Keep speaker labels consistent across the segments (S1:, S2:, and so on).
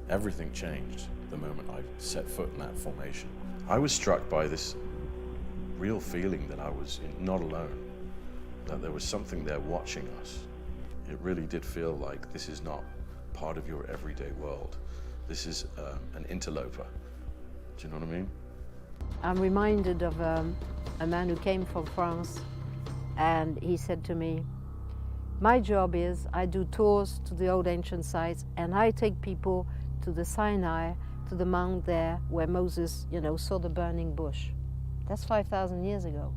S1: Everything changed the moment I set foot in that formation. I was struck by this real feeling that I was not alone, that there was something there watching us. It really did feel like this is not part of your everyday world. This is an interloper. Do you know what I mean?
S2: I'm reminded of a man who came from France, and he said to me, my job is I do tours to the old ancient sites, and I take people to the Sinai, to the mount there where Moses, saw the burning bush. That's 5,000 years ago.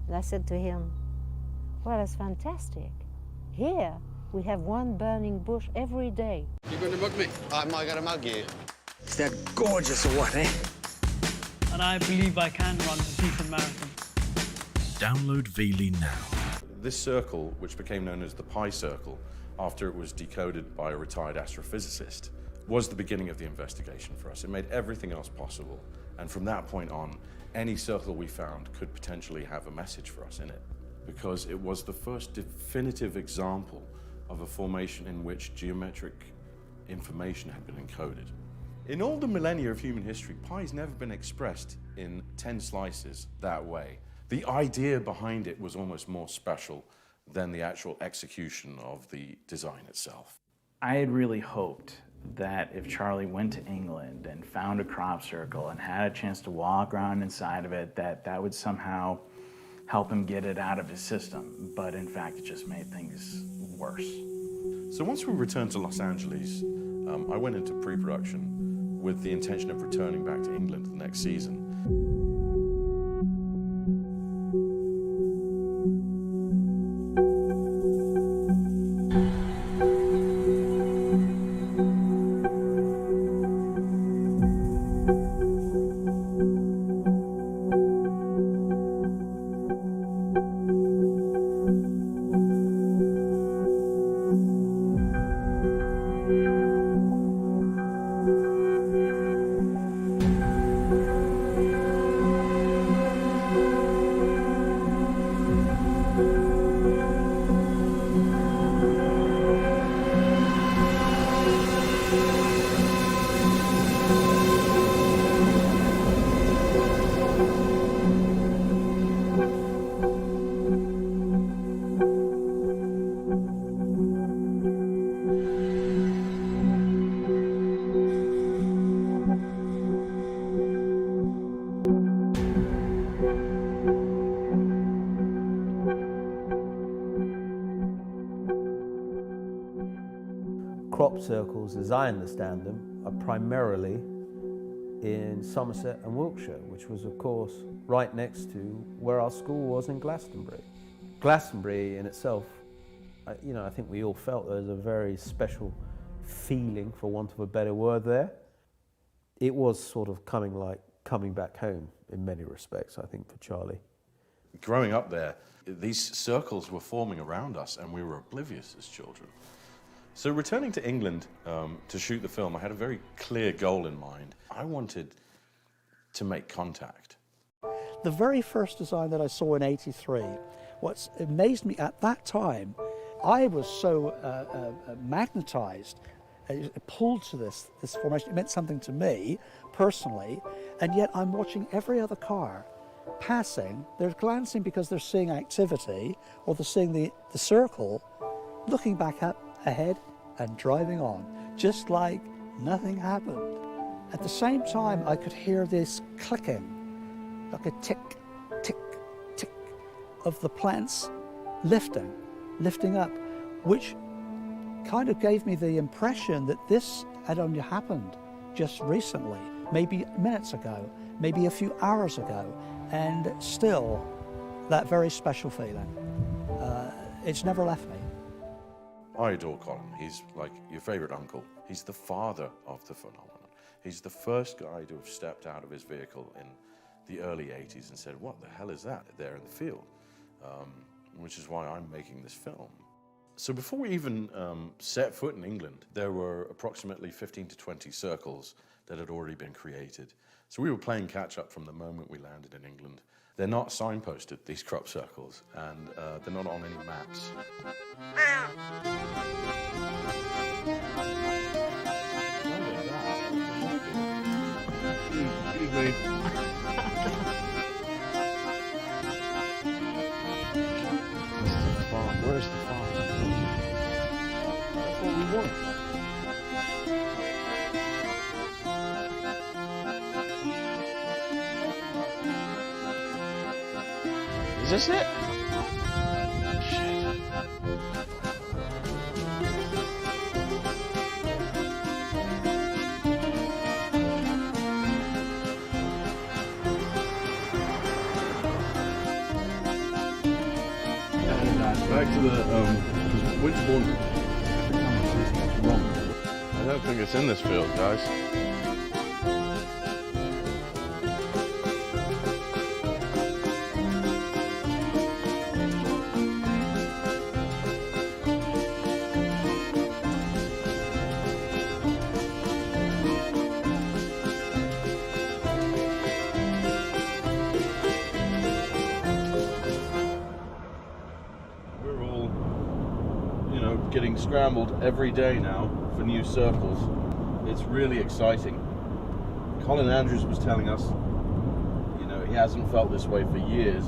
S2: And I said to him, well, that's fantastic. Here, we have one burning bush every day.
S3: You going to mug me?
S4: Am I going to mug you?
S5: Is that gorgeous or what, eh?
S6: And I believe I can run a decent marathon.
S7: Download Veely now.
S1: This circle, which became known as the pi circle, after it was decoded by a retired astrophysicist, was the beginning of the investigation for us. It made everything else possible. And from that point on, any circle we found could potentially have a message for us in it, because it was the first definitive example of a formation in which geometric information had been encoded. In all the millennia of human history, pi's never been expressed in 10 slices that way. The idea behind it was almost more special than the actual execution of the design itself.
S8: I had really hoped that if Charlie went to England and found a crop circle and had a chance to walk around inside of it, that would somehow help him get it out of his system. But in fact, it just made things worse.
S1: So once we returned to Los Angeles, I went into pre-production with the intention of returning back to England the next season.
S9: Crop circles, as I understand them, are primarily in Somerset and Wiltshire, which was, of course, right next to where our school was in Glastonbury. Glastonbury in itself, I think we all felt there was a very special feeling, for want of a better word there. It was sort of coming back home in many respects, I think, for Charlie.
S1: Growing up there, these circles were forming around us and we were oblivious as children. So returning to England to shoot the film, I had a very clear goal in mind. I wanted to make contact.
S10: The very first design that I saw in '83, what amazed me at that time, I was so magnetized, pulled to this formation. It meant something to me personally, and yet I'm watching every other car passing. They're glancing because they're seeing activity, or they're seeing the circle, looking back up ahead and driving on, just like nothing happened. At the same time, I could hear this clicking, like a tick, tick, tick, of the plants lifting up, which kind of gave me the impression that this had only happened just recently, maybe minutes ago, maybe a few hours ago, and still that very special feeling. It's never left me.
S1: I adore Colin. He's like your favorite uncle. He's the father of the phenomenon. He's the first guy to have stepped out of his vehicle in the early 80s and said, what the hell is that there in the field? Which is why I'm making this film. So before we even set foot in England, there were approximately 15 to 20 circles that had already been created. So we were playing catch up from the moment we landed in England. They're not signposted, these crop circles, and they're not on any maps. Look at that.
S3: me.
S5: Where's the farm? That's what we want. Is this it?
S3: Back to the, which one? I don't think it's in this field, guys. Getting scrambled every day now for new circles. It's really exciting. Colin Andrews was telling us, you know, he hasn't felt this way for years.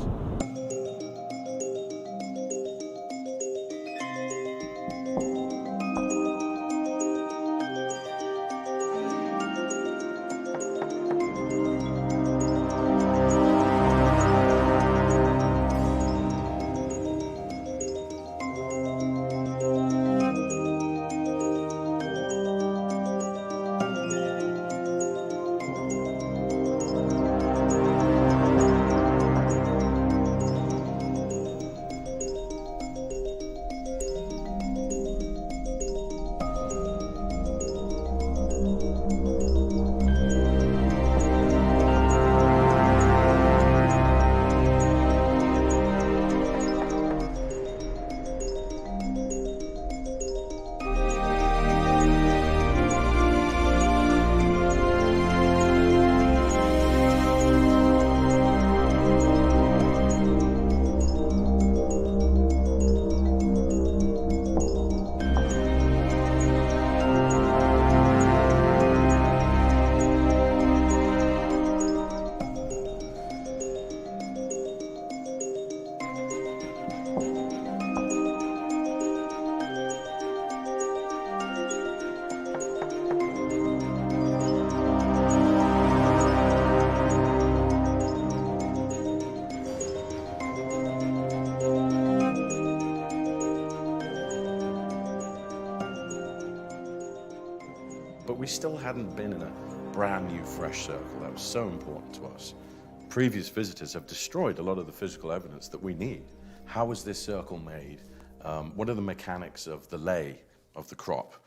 S1: But we still hadn't been in a brand new fresh circle that was so important to us. Previous visitors have destroyed a lot of the physical evidence that we need. How was this circle made? What are the mechanics of the lay of the crop?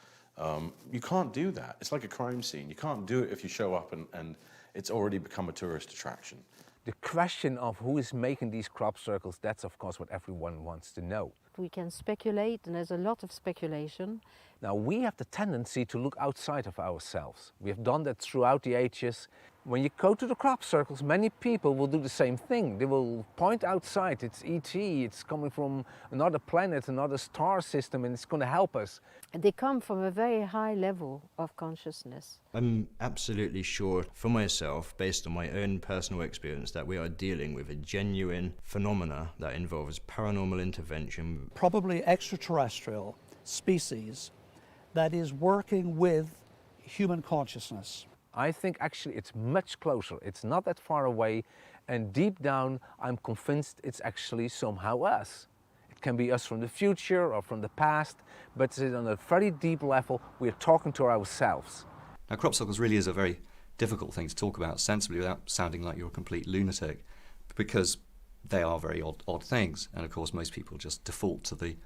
S1: You can't do that. It's like a crime scene. You can't do it if you show up and it's already become a tourist attraction.
S4: The question of who is making these crop circles, that's of course what everyone wants to know.
S2: We can speculate, and there's a lot of speculation.
S4: Now, we have the tendency to look outside of ourselves. We have done that throughout the ages. When you go to the crop circles, many people will do the same thing. They will point outside, it's ET, it's coming from another planet, another star system, and it's going to help us.
S2: They come from a very high level of consciousness.
S11: I'm absolutely sure for myself, based on my own personal experience, that we are dealing with a genuine phenomena that involves paranormal intervention.
S10: Probably extraterrestrial species that is working with human consciousness.
S4: I think actually it's much closer. It's not that far away, and deep down I'm convinced it's actually somehow us. It can be us from the future or from the past, but it's on a very deep level. We're talking to ourselves.
S11: Now, crop circles really is a very difficult thing to talk about sensibly without sounding like you're a complete lunatic, because they are very odd things, and of course most people just default to the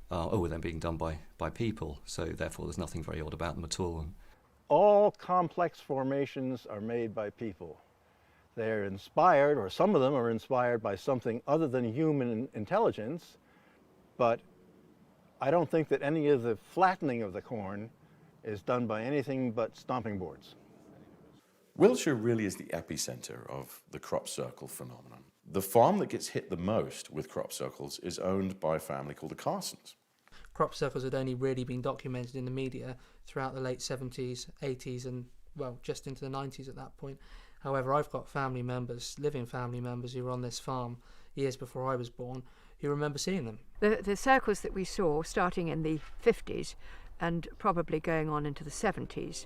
S11: they're being done by people, so therefore there's nothing very odd about them at all.
S3: All complex formations are made by people. They're inspired, or some of them are inspired by something other than human intelligence, but I don't think that any of the flattening of the corn is done by anything but stomping boards.
S1: Wiltshire really is the epicenter of the crop circle phenomenon. The farm that gets hit the most with crop circles is owned by a family called the Carsons.
S12: Crop circles had only really been documented in the media throughout the late 70s, 80s and, well, just into the 90s at that point. However, I've got family members, living family members, who were on this farm years before I was born, who remember seeing them.
S13: The circles that we saw starting in the 50s and probably going on into the 70s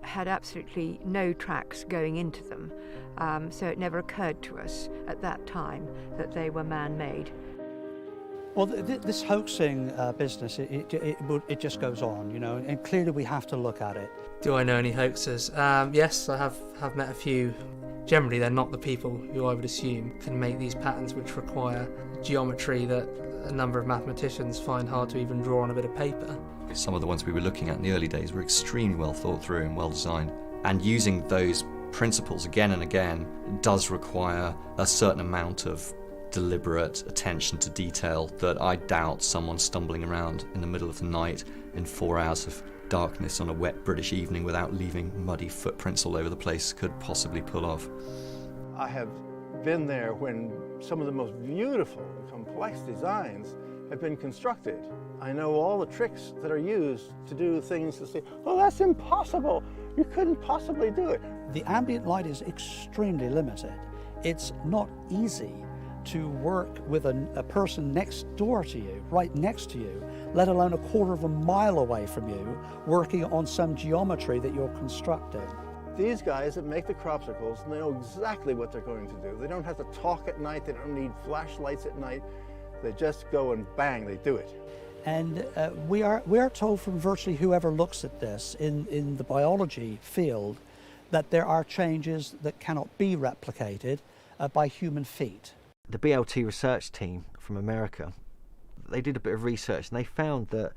S13: had absolutely no tracks going into them, so it never occurred to us at that time that they were man-made.
S10: Well, this hoaxing business, it just goes on, you know, and clearly we have to look at it.
S12: Do I know any hoaxers? Yes, I have met a few. Generally, they're not the people who I would assume can make these patterns which require geometry that a number of mathematicians find hard to even draw on a bit of paper.
S11: Some of the ones we were looking at in the early days were extremely well thought through and well designed. And using those principles again and again does require a certain amount of deliberate attention to detail that I doubt someone stumbling around in the middle of the night in 4 hours of darkness on a wet British evening without leaving muddy footprints all over the place could possibly pull off.
S3: I have been there when some of the most beautiful, complex designs have been constructed. I know all the tricks that are used to do things to say, oh, that's impossible. You couldn't possibly do it.
S10: The ambient light is extremely limited. It's not easy to work with a person next door to you, right next to you, let alone a quarter of a mile away from you, working on some geometry that you're constructing.
S3: These guys that make the crop circles know exactly what they're going to do. They don't have to talk at night, they don't need flashlights at night. They just go and bang, they do it.
S10: And we are told from virtually whoever looks at this in the biology field that there are changes that cannot be replicated by human feet.
S14: The BLT research team from America, they did a bit of research and they found that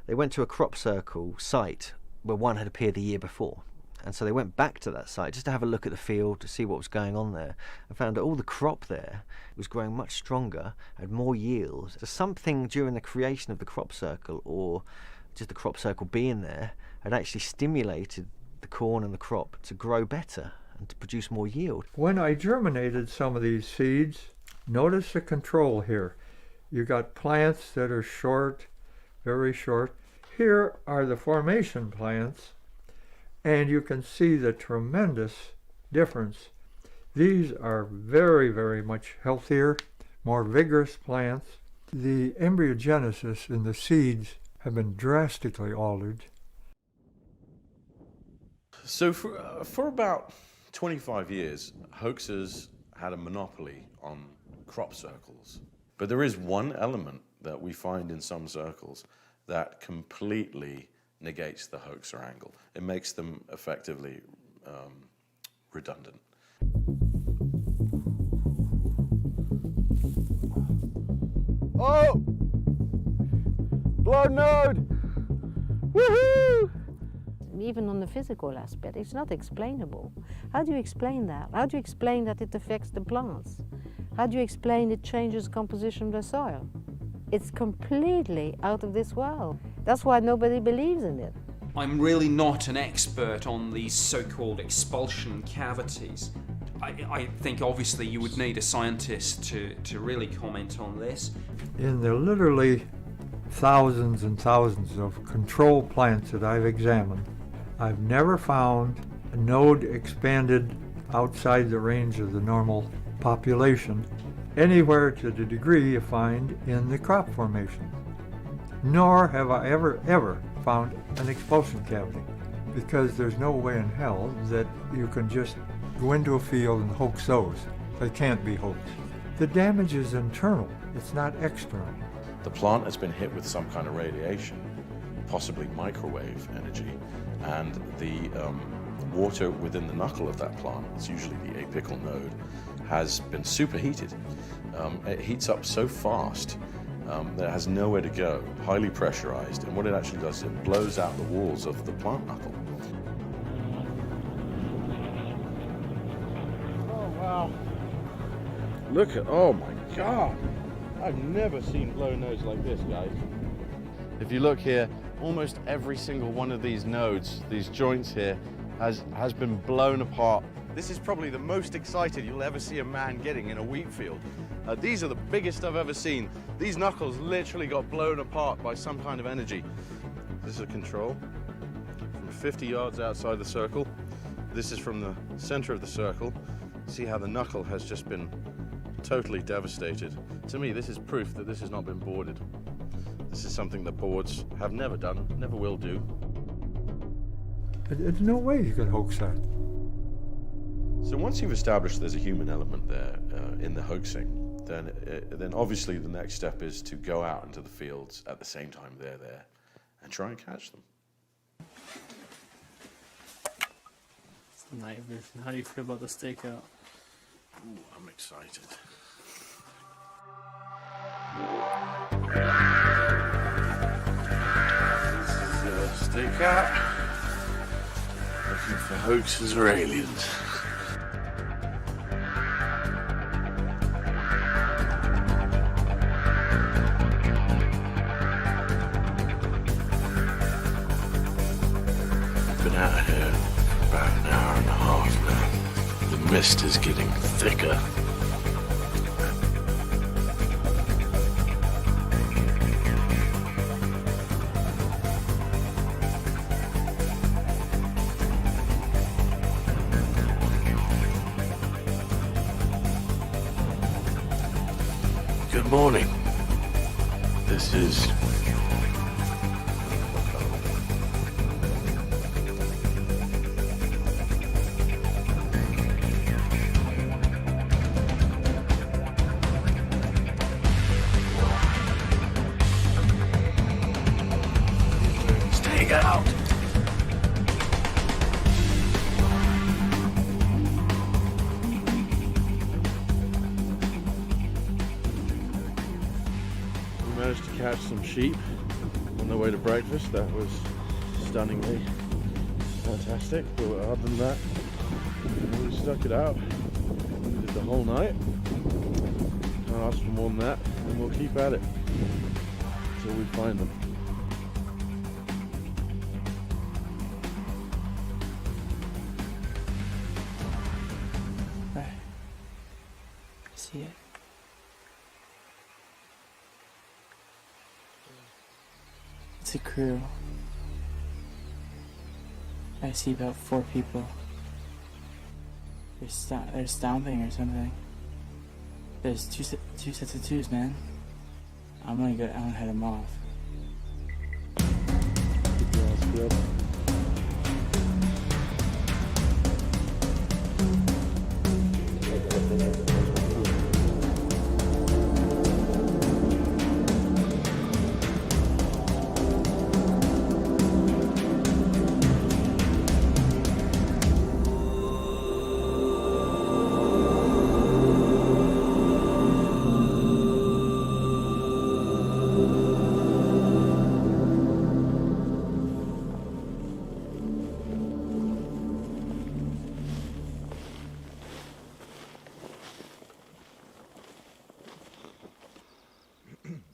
S14: they went to a crop circle site where one had appeared the year before. And so they went back to that site just to have a look at the field to see what was going on there, and found that all the crop there was growing much stronger, had more yield. So something during the creation of the crop circle, or just the crop circle being there, had actually stimulated the corn and the crop to grow better and to produce more yield.
S15: When I germinated some of these seeds, notice the control here. You got plants that are short, very short. Here are the formation plants. And you can see the tremendous difference. These are very, very much healthier, more vigorous plants. The embryogenesis in the seeds have been drastically altered.
S1: So for about 25 years, hoaxers had a monopoly on crop circles. But there is one element that we find in some circles that completely negates the hoaxer angle. It makes them effectively redundant.
S3: Oh! Blown node! Woohoo!
S2: Even on the physical aspect, it's not explainable. How do you explain that? How do you explain that it affects the plants? How do you explain it changes composition of the soil? It's completely out of this world. That's why nobody believes in it.
S5: I'm really not an expert on these so-called expulsion cavities. I think obviously you would need a scientist to really comment on this.
S15: In the literally thousands and thousands of control plants that I've examined, I've never found a node expanded outside the range of the normal population anywhere to the degree you find in the crop formation. Nor have I ever found an expulsion cavity, because there's no way in hell that you can just go into a field and hoax those. They can't be hoaxed. The damage is internal, it's not external.
S1: The plant has been hit with some kind of radiation, possibly microwave energy, and the water within the knuckle of that plant, it's usually the apical node, has been superheated. It heats up so fast that it has nowhere to go, highly pressurized, and what it actually does is it blows out the walls of the plant knuckle.
S3: Oh, wow. Look at, oh my God. I've never seen blown nodes like this, guys. If you look here, almost every single one of these nodes, these joints here, has been blown apart. This is probably the most excited you'll ever see a man getting in a wheat field. These are the biggest I've ever seen. These knuckles literally got blown apart by some kind of energy. This is a control from 50 yards outside the circle.
S1: This is from the center of the circle. See how the knuckle has just been totally devastated. To me, this is proof that this has not been boarded. This is something that boards have never done, never will do.
S15: There's no way you can hoax that.
S1: So once you've established there's a human element there in the hoaxing, then obviously the next step is to go out into the fields at the same time they're there and try and catch them.
S6: It's the night vision. How do you feel about the stakeout?
S1: Ooh, I'm excited. This is stakeout. Looking for hoaxes or aliens. Been out here for about an hour and a half now. The mist is getting thicker. Good morning. This is stay out. We managed to catch some sheep on their way to breakfast. That was stunningly fantastic. But other than that, we stuck it out. We did the whole night. Can't ask for more than that, and we'll keep at it until we find them.
S16: Right. See it? It's a crew. I see about 4 people. They're stomping or something. There's two sets of twos, man. I'm gonna head them off.
S1: Keep your eyes peeled.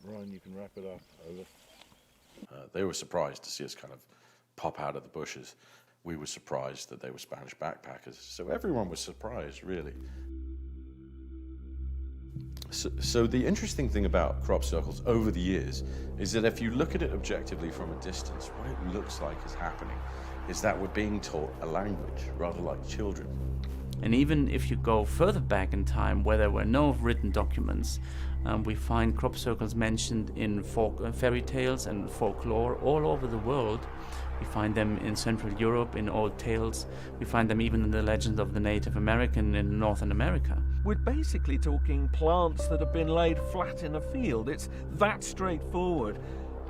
S1: Ryan, you can wrap it up. Over. They were surprised to see us kind of pop out of the bushes. We were surprised that they were Spanish backpackers. So everyone was surprised, really. So the interesting thing about crop circles over the years is that if you look at it objectively from a distance, what it looks like is happening is that we're being taught a language, rather like children.
S17: And even if you go further back in time, where there were no written documents, we find crop circles mentioned in fairy tales and folklore all over the world. We find them in Central Europe, in old tales. We find them even in the legends of the Native American in Northern America.
S18: We're basically talking plants that have been laid flat in a field. It's that straightforward.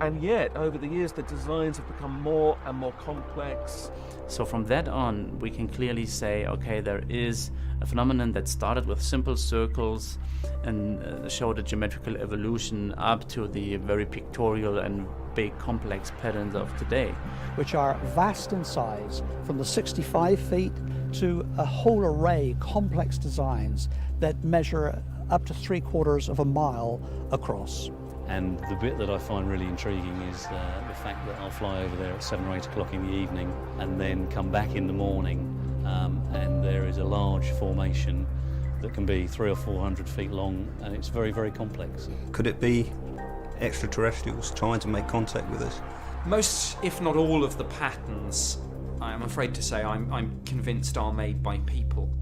S18: And yet, over the years, the designs have become more and more complex.
S17: So from that on, we can clearly say, okay, there is a phenomenon that started with simple circles and showed a geometrical evolution up to the very pictorial and big complex patterns of today.
S10: Which are vast in size, from the 65 feet to a whole array of complex designs that measure up to 3/4 of a mile across.
S19: And the bit that I find really intriguing is the fact that I'll fly over there at 7 or 8 o'clock in the evening and then come back in the morning and there is a large formation that can be 300 or 400 feet long, and it's very, very complex.
S20: Could it be extraterrestrials trying to make contact with us?
S5: Most, if not all, of the patterns I'm afraid to say I'm convinced are made by people.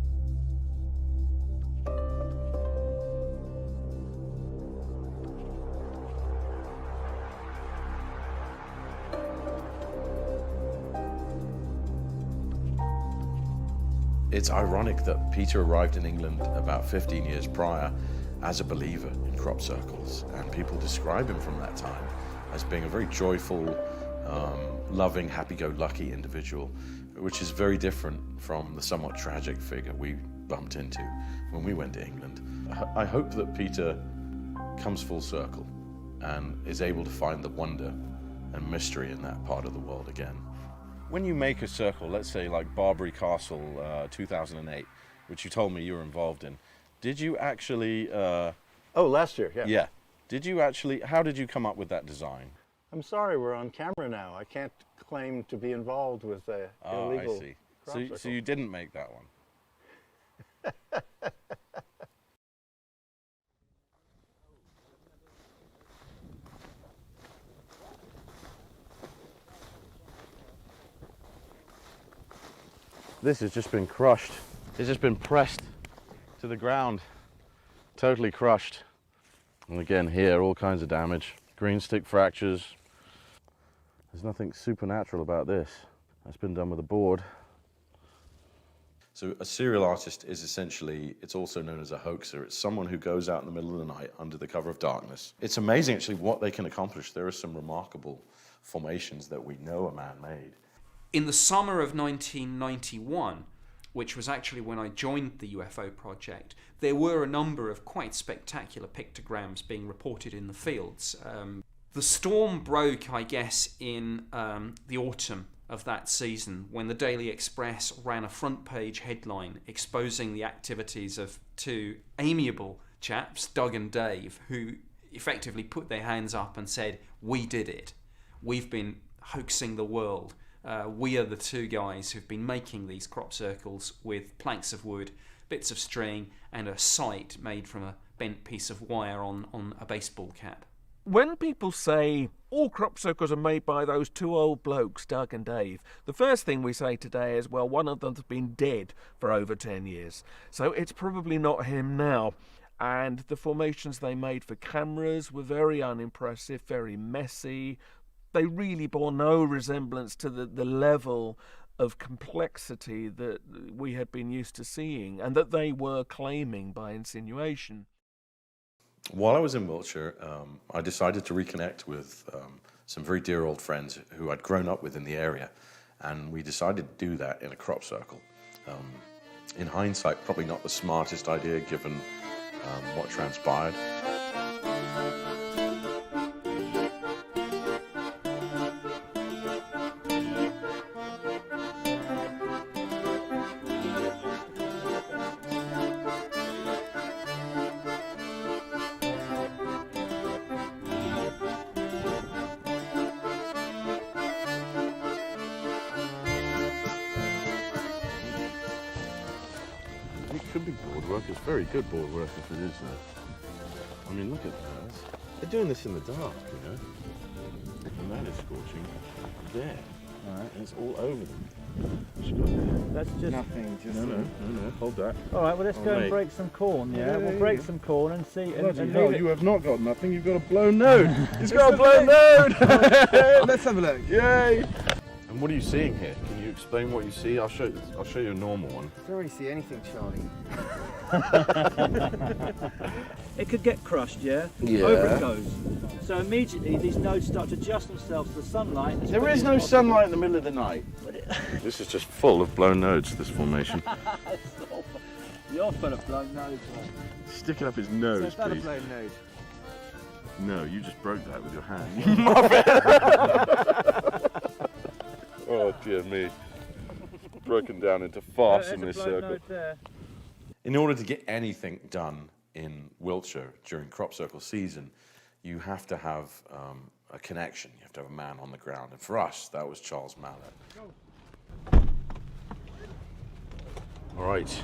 S1: It's ironic that Peter arrived in England about 15 years prior as a believer in crop circles, and people describe him from that time as being a very joyful, loving, happy-go-lucky individual, which is very different from the somewhat tragic figure we bumped into when we went to England. I hope that Peter comes full circle and is able to find the wonder and mystery in that part of the world again. When you make a circle, let's say like Barbary Castle 2008, which you told me you were involved in, did you actually...
S3: Oh, last year, yeah.
S1: Yeah. Did you actually, how did you come up with that design?
S3: I'm sorry, we're on camera now. I can't claim to be involved with the illegal
S1: I see.
S3: crop
S1: So
S3: circle.
S1: you didn't make that one? This has just been crushed. It's just been pressed to the ground, totally crushed. And again here, all kinds of damage. Green stick fractures. There's nothing supernatural about this. That's been done with a board. So a serial artist is essentially, it's also known as a hoaxer. It's someone who goes out in the middle of the night under the cover of darkness. It's amazing actually what they can accomplish. There are some remarkable formations that we know a man made.
S5: In the summer of 1991, which was actually when I joined the UFO project, there were a number of quite spectacular pictograms being reported in the fields. The storm broke, I guess, in the autumn of that season when the Daily Express ran a front page headline exposing the activities of two amiable chaps, Doug and Dave, who effectively put their hands up and said, "We did it. We've been hoaxing the world. We are the two guys who've been making these crop circles with planks of wood, bits of string, and a sight made from a bent piece of wire on a baseball cap."
S18: When people say all crop circles are made by those two old blokes, Doug and Dave, the first thing we say today is, well, one of them's been dead for over 10 years. So it's probably not him now. And the formations they made for cameras were very unimpressive, very messy. They really bore no resemblance to the level of complexity that we had been used to seeing and that they were claiming by insinuation.
S1: While I was in Wiltshire, I decided to reconnect with some very dear old friends who I'd grown up with in the area, and we decided to do that in a crop circle. In hindsight, probably not the smartest idea given what transpired. It could be board work. It's very good board work if it is that. I mean, look at that. They're doing this in the dark, you know. And that is scorching there. All right, and it's all over them.
S20: That's just
S1: nothing. No. Hold that.
S20: All right. Well, let's go and
S1: mate.
S20: break some corn. Yeah, we'll break some corn and see.
S1: Bloody
S20: and
S1: hell,
S20: leave it.
S1: you have not got nothing. You've got a blown node. He's got a blown node.
S20: Let's have a look.
S1: Yay! And what are you seeing here? Can you explain what you see? I'll show you a normal one.
S20: I don't really see anything, Charlie. It could get crushed, yeah?
S1: Yeah.
S20: Over it goes. So immediately these nodes start to adjust themselves to the sunlight.
S1: There is no sunlight in the middle of the night. This is just full of blown nodes, this formation.
S20: You're full of blown nodes.
S1: Stick it up his nose,
S20: So is that a
S1: please.
S20: blown node?
S1: No, you just broke that with your hand. Oh dear me. Broken down into farce in this circle. In order to get anything done in Wiltshire during crop circle season, you have to have a connection. You have to have a man on the ground. And for us, that was Charles Mallet. All right.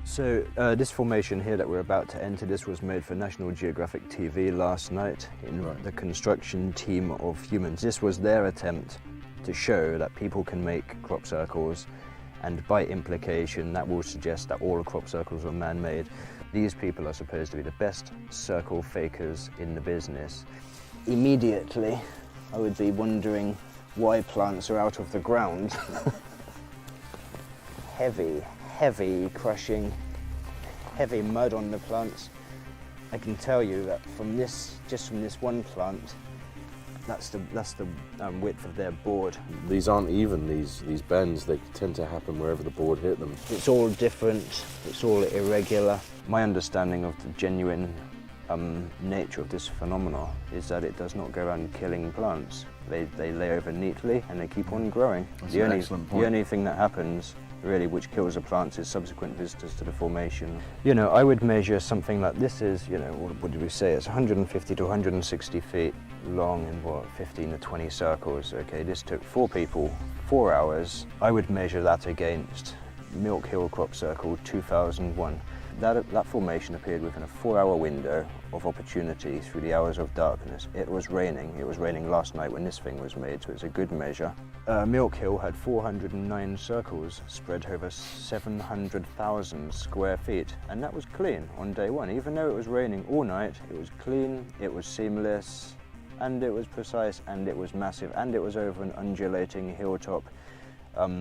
S21: So this formation here that we're about to enter, this was made for National Geographic TV last night in the construction team of humans. This was their attempt to show that people can make crop circles, and by implication that will suggest that all crop circles are man-made. These people are supposed to be the best circle fakers in the business. Immediately I would be wondering why plants are out of the ground. Heavy crushing, heavy mud on the plants. I can tell you that from this, just from this one plant, that's the width of their board.
S1: These aren't even, these bends, they tend to happen wherever the board hit them.
S21: It's all different, it's all irregular. My understanding of the genuine nature of this phenomenon is that it does not go around killing plants. They lay over neatly and they keep on growing.
S1: That's an excellent point.
S21: The only thing that happens really which kills the plants is subsequent visitors to the formation. You know, I would measure something like this is, you know, what did we say? It's 150 to 160 feet long in what, 15 to 20 circles. Okay, this took 4 people, 4 hours. I would measure that against Milk Hill Crop Circle 2001. That formation appeared within a 4-hour window of opportunity through the hours of darkness. It was raining last night when this thing was made, so it's a good measure. Milk Hill had 409 circles spread over 700,000 square feet, and that was clean on day one. Even though it was raining all night, it was clean, it was seamless, and it was precise, and it was massive, and it was over an undulating hilltop.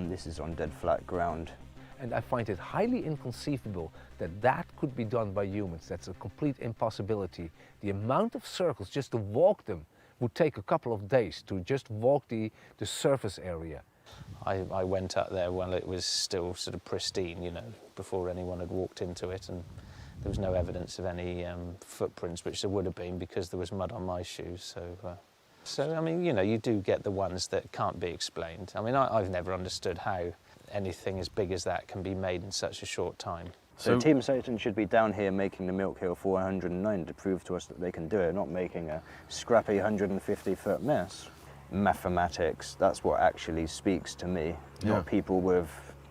S21: This is on dead flat ground.
S4: And I find it highly inconceivable that that could be done by humans. That's a complete impossibility. The amount of circles, just to walk them, would take a couple of days to just walk the surface area.
S22: I went up there while it was still sort of pristine, you know, before anyone had walked into it, and there was no evidence of any footprints, which there would have been because there was mud on my shoes. So I mean, you know, you do get the ones that can't be explained. I mean, I've never understood how anything as big as that can be made in such a short time.
S21: So Team Satan should be down here making the Milk Hill 409 to prove to us that they can do it, not making a scrappy 150-foot mess. Mathematics, that's what actually speaks to me, not people with,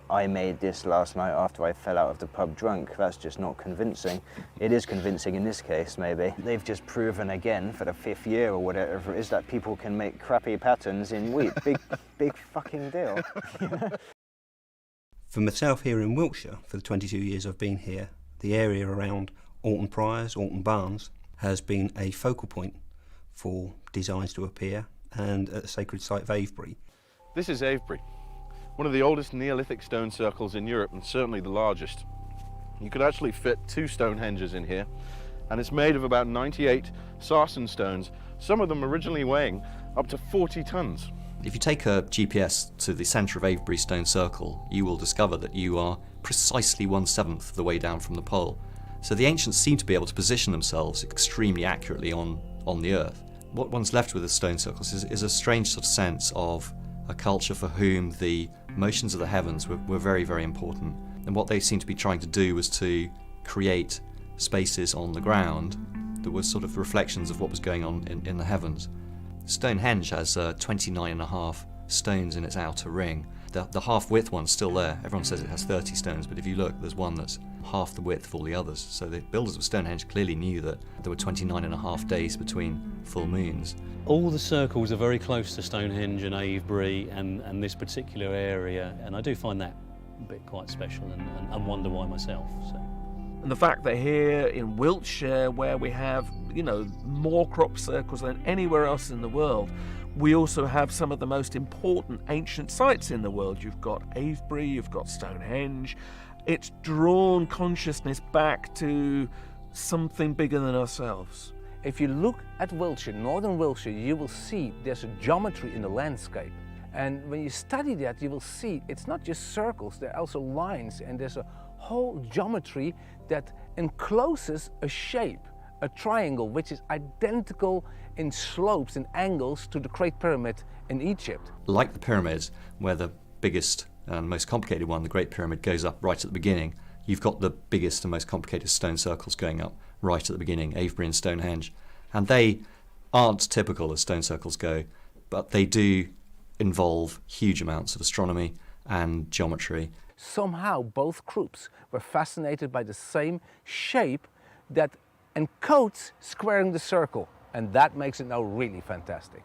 S21: I made this last night after I fell out of the pub drunk. That's just not convincing. It is convincing in this case, maybe. They've just proven again for the 5th year or whatever it is that people can make crappy patterns in wheat. Big fucking deal.
S23: For myself here in Wiltshire, for the 22 years I've been here, the area around Alton Priors, Alton Barns, has been a focal point for designs to appear, and at the sacred site of Avebury.
S1: This is Avebury, one of the oldest Neolithic stone circles in Europe, and certainly the largest. You could actually fit 2 Stonehenges in here, and it's made of about 98 sarsen stones, some of them originally weighing up to 40 tons.
S11: If you take a GPS to the centre of Avebury Stone Circle, you will discover that you are precisely 1/7 of the way down from the pole. So the ancients seem to be able to position themselves extremely accurately on the earth. What one's left with the stone circles is a strange sort of sense of a culture for whom the motions of the heavens were very, very important. And what they seem to be trying to do was to create spaces on the ground that were sort of reflections of what was going on in the heavens. Stonehenge has 29.5 stones in its outer ring. The half-width one's still there. Everyone says it has 30 stones, but if you look, there's one that's half the width of all the others. So the builders of Stonehenge clearly knew that there were 29.5 days between full moons.
S19: All the circles are very close to Stonehenge and Avebury and this particular area, and I do find that a bit quite special and wonder why myself. So.
S18: And the fact that here in Wiltshire, where we have, you know, more crop circles than anywhere else in the world, we also have some of the most important ancient sites in the world. You've got Avebury, you've got Stonehenge. It's drawn consciousness back to something bigger than ourselves.
S4: If you look at Wiltshire, northern Wiltshire, you will see there's a geometry in the landscape. And when you study that, you will see it's not just circles, there are also lines, and there's a whole geometry that encloses a shape, a triangle, which is identical in slopes and angles to the Great Pyramid in Egypt.
S11: Like the pyramids, where the biggest and most complicated one, the Great Pyramid, goes up right at the beginning, you've got the biggest and most complicated stone circles going up right at the beginning, Avebury and Stonehenge. And they aren't typical as stone circles go, but they do involve huge amounts of astronomy and geometry.
S4: somehow both groups were fascinated by the same shape that encodes squaring the circle, and that makes it now really fantastic.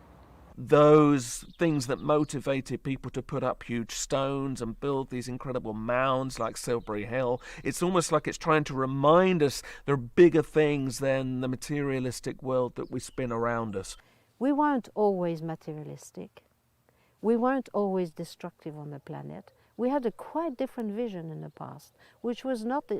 S18: Those things that motivated people to put up huge stones and build these incredible mounds like Silbury Hill, it's almost like it's trying to remind us there are bigger things than the materialistic world that we spin around us.
S2: We weren't always materialistic. We weren't always destructive on the planet. We had a quite different vision in the past, which was not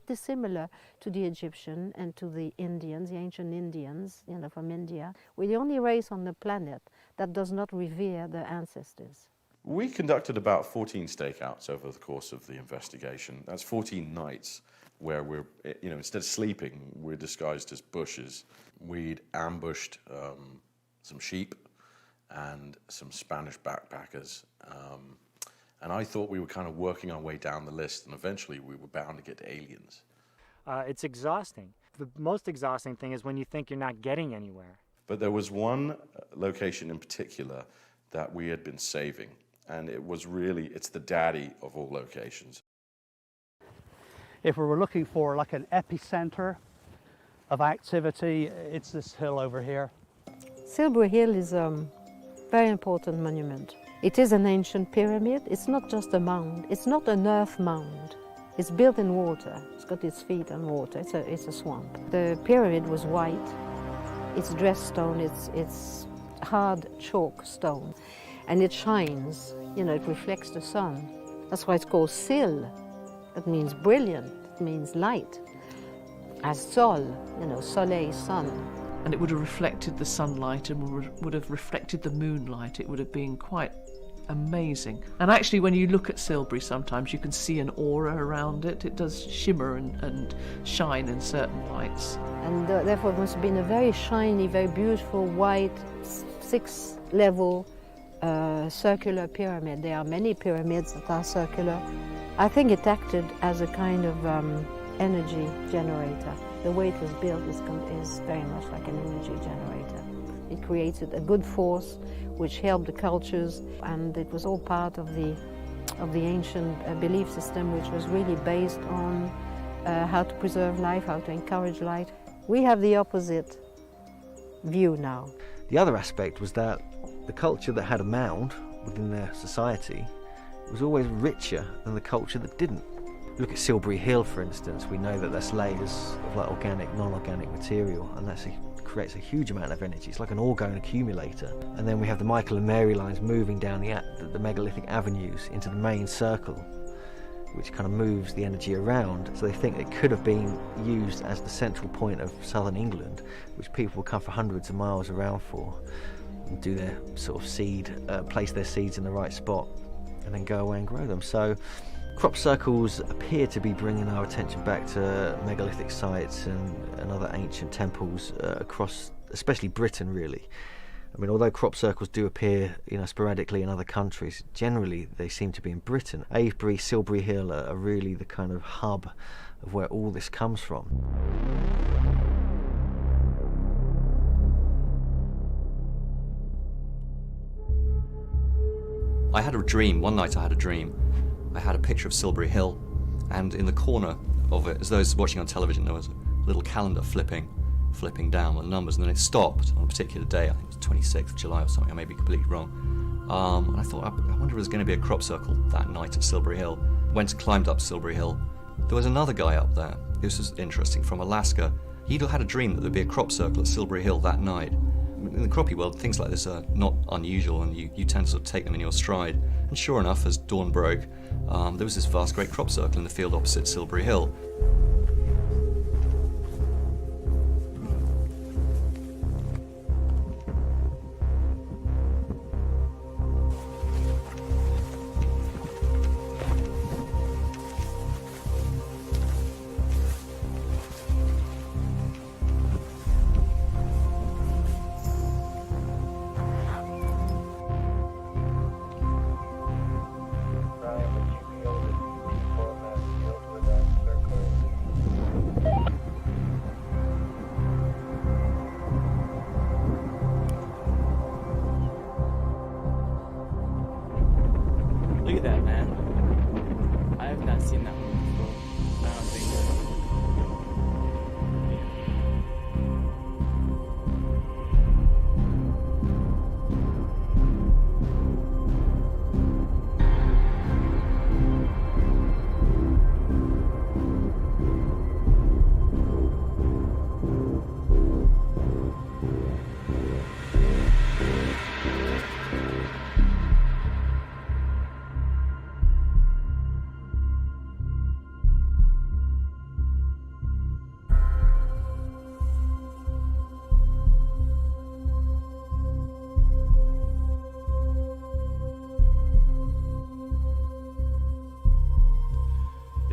S2: dissimilar to the Egyptian and to the Indians, the ancient Indians, from India. We're the only race on the planet that does not revere their ancestors.
S1: We conducted about 14 stakeouts over the course of the investigation. That's 14 nights where we're, instead of sleeping, we're disguised as bushes. We'd ambushed some sheep and some Spanish backpackers. And I thought we were kind of working our way down the list, and eventually we were bound to get to aliens.
S7: It's exhausting. The most exhausting thing is when you think you're not getting anywhere.
S1: But there was one location in particular that we had been saving, and it's the daddy of all locations.
S20: If we were looking for like an epicenter of activity, it's this hill over here.
S2: Silbury Hill is a very important monument. It is an ancient pyramid. It's not just a mound. It's not an earth mound. It's built in water. It's got its feet on water. It's a swamp. The pyramid was white. It's dressed stone. It's hard chalk stone. And it shines. It reflects the sun. That's why it's called Sil. That means brilliant. It means light. As sol, soleil, sun.
S8: And it would have reflected the sunlight and would have reflected the moonlight. It would have been quite amazing. And actually, when you look at Silbury, sometimes you can see an aura around it. It does shimmer and shine in certain lights.
S2: And therefore it must have been a very shiny, very beautiful, white, 6-level circular pyramid. There are many pyramids that are circular. I think it acted as a kind of energy generator. The way it was built is very much like an energy generator. It created a good force which helped the cultures, and it was all part of the ancient belief system, which was really based on how to preserve life, how to encourage life. We have the opposite view now.
S14: The other aspect was that the culture that had a mound within their society was always richer than the culture that didn't. Look at Silbury Hill, for instance. We know that there's layers of organic, non-organic material, and that creates a huge amount of energy. It's like an orgone accumulator. And then we have the Michael and Mary lines moving down the megalithic avenues into the main circle, which kind of moves the energy around. So they think it could have been used as the central point of southern England, which people will come for hundreds of miles around for, and do their sort of place their seeds in the right spot, and then go away and grow them. So crop circles appear to be bringing our attention back to megalithic sites and other ancient temples across, especially Britain, really. I mean, although crop circles do appear, sporadically in other countries, generally they seem to be in Britain. Avebury, Silbury Hill are really the kind of hub of where all this comes from.
S11: I had a dream. One night I had a dream. I had a picture of Silbury Hill, and in the corner of it, as those watching on television, there was a little calendar flipping down with numbers, and then it stopped on a particular day. I think it was 26th of July or something. I may be completely wrong. And I thought, I wonder if there's going to be a crop circle that night at Silbury Hill. Climbed up Silbury Hill. There was another guy up there. This was interesting, from Alaska. He'd had a dream that there'd be a crop circle at Silbury Hill that night. In the crappie world, things like this are not unusual, and you tend to sort of take them in your stride. And sure enough, as dawn broke, there was this vast great crop circle in the field opposite Silbury Hill.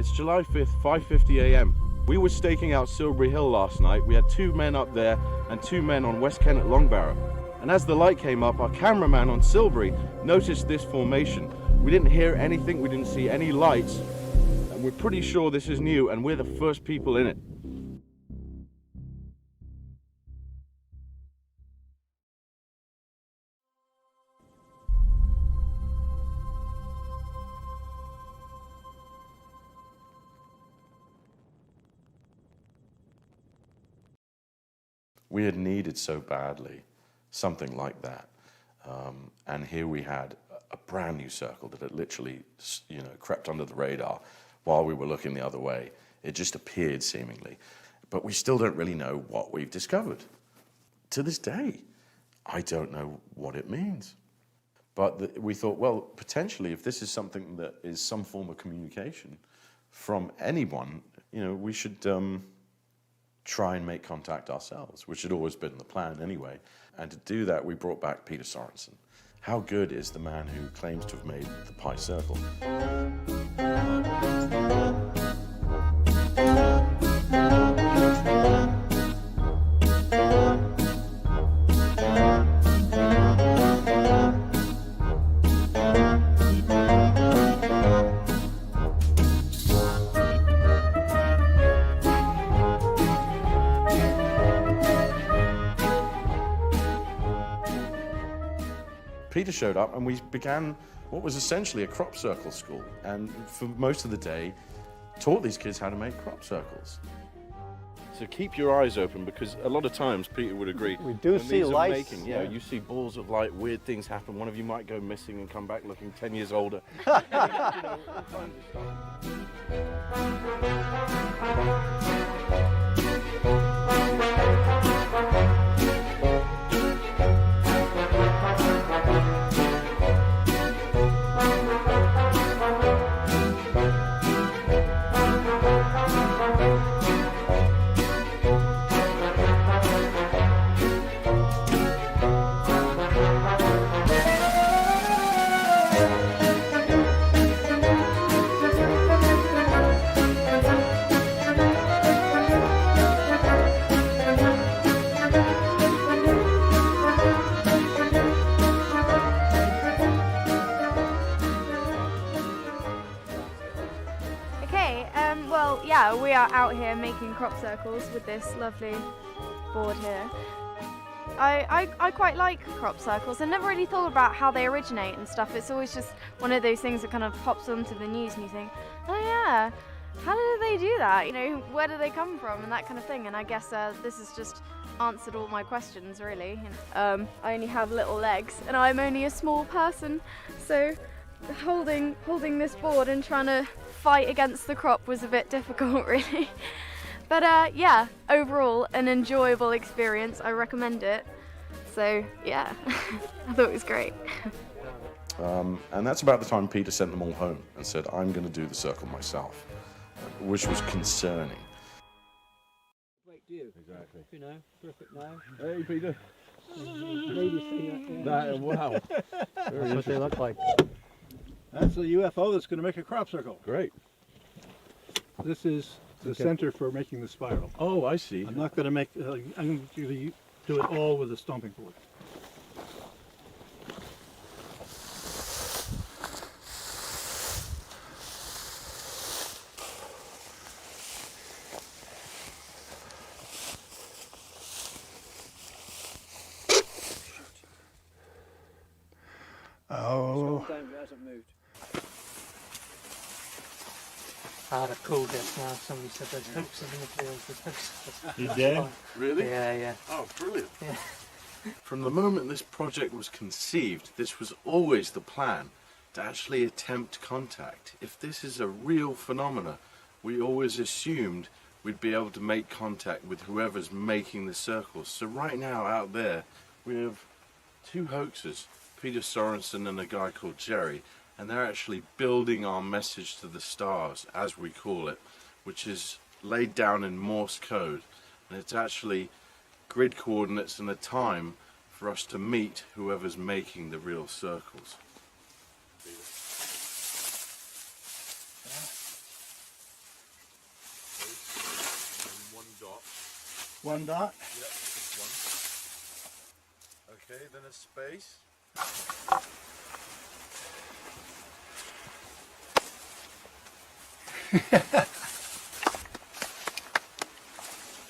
S1: It's July 5th, 5:50 a.m. We were staking out Silbury Hill last night. We had 2 men up there and 2 men on West Kent at Longbarrow. And as the light came up, our cameraman on Silbury noticed this formation. We didn't hear anything, we didn't see any lights, and we're pretty sure this is new and we're the first people in it. We had needed so badly something like that. And here we had a brand new circle that had literally, crept under the radar while we were looking the other way. It just appeared seemingly. But we still don't really know what we've discovered. To this day, I don't know what it means. But we thought, well, potentially if this is something that is some form of communication from anyone, we should try and make contact ourselves, which had always been the plan anyway. And to do that, we brought back Peter Sorensen. How good is the man who claims to have made the Pi Circle? Peter showed up and we began what was essentially a crop circle school, and for most of the day taught these kids how to make crop circles. So keep your eyes open, because a lot of times, Peter would agree,
S3: we do see lights.
S1: You see balls of light, weird things happen. One of you might go missing and come back looking 10 years older.
S9: We are out here making crop circles with this lovely board here. I quite like crop circles. I never really thought about how they originate and stuff. It's always just one of those things that kind of pops onto the news and you think, oh yeah, how do they do that? Where do they come from and that kind of thing. And I guess this has just answered all my questions really. I only have little legs and I'm only a small person, so holding this board and trying to fight against the crop was a bit difficult really. But yeah, overall an enjoyable experience. I recommend it. So yeah, I thought it was great.
S1: And that's about the time Peter sent them all home and said, I'm going to do the circle myself, which was concerning.
S12: Great view. Exactly. Perfect now.
S3: Hey, Peter.
S12: Ladies see
S3: that. Wow.
S12: That's what they look like.
S3: That's the UFO that's going to make a crop circle.
S1: Great.
S3: This is the center for making the spiral.
S1: Oh, I see.
S3: I'm not going to make, I'm going to do it all with a stomping board. Oh.
S12: It hasn't moved. I had a call just now. Somebody said there's hoaxes in the field. There's hoaxes.
S1: You did? Really?
S12: Yeah.
S1: Oh, brilliant.
S12: Yeah.
S1: From the moment this project was conceived, this was always the plan, to actually attempt contact. If this is a real phenomena, we always assumed we'd be able to make contact with whoever's making the circles. So right now out there, we have 2 hoaxers, Peter Sorensen and a guy called Jerry, and they're actually building our message to the stars, as we call it, which is laid down in Morse code. And it's actually grid coordinates and a time for us to meet whoever's making the real circles.
S10: one dot.
S1: Yep, just one. Okay, then a space.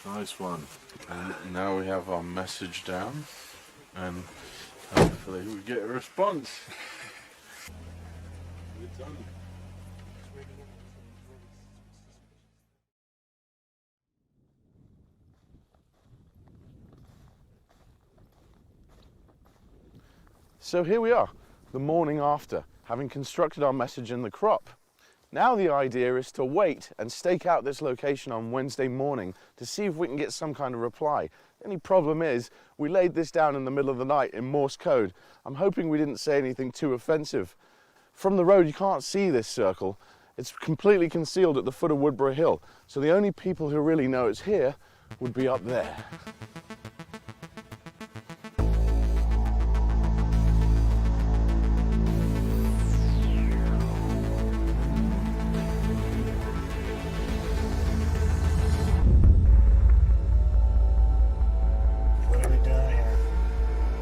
S1: Nice one. And now we have our message down, and hopefully we get a response. We're done. So here we are, the morning after, having constructed our message in the crop. Now the idea is to wait and stake out this location on Wednesday morning to see if we can get some kind of reply. The only problem is, we laid this down in the middle of the night in Morse code. I'm hoping we didn't say anything too offensive. From the road you can't see this circle. It's completely concealed at the foot of Woodborough Hill, so the only people who really know it's here would be up there.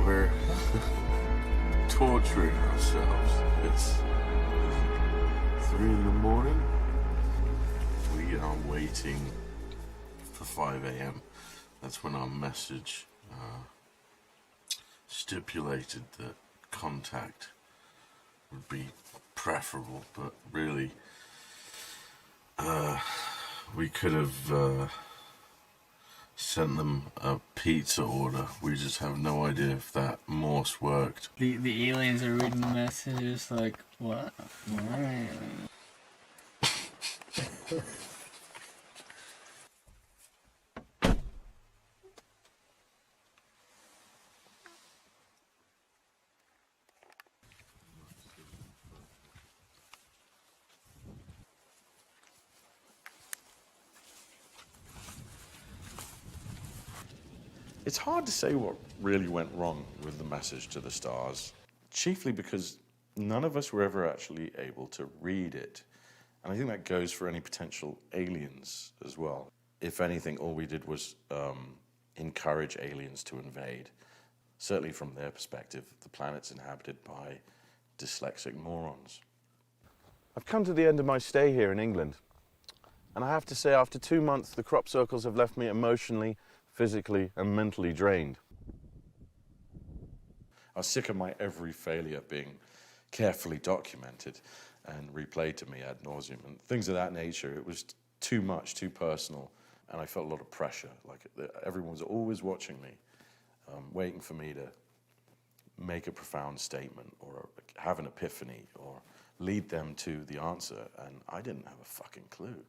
S1: We're torturing ourselves. It's 3 in the morning. We are waiting for 5 a.m. That's when our message stipulated that contact would be preferable, but really we could have sent them a pizza order. We just have no idea if that Morse worked.
S16: The aliens are reading the messages like, what?
S1: It's hard to say what really went wrong with the message to the stars, chiefly because none of us were ever actually able to read it. And I think that goes for any potential aliens as well. If anything, all we did was encourage aliens to invade. Certainly from their perspective, the planet's inhabited by dyslexic morons. I've come to the end of my stay here in England. And I have to say, after 2 months, the crop circles have left me emotionally, physically and mentally drained. I was sick of my every failure being carefully documented and replayed to me ad nauseum and things of that nature. It was too much, too personal, and I felt a lot of pressure. Like everyone was always watching me, waiting for me to make a profound statement or have an epiphany or lead them to the answer, and I didn't have a fucking clue.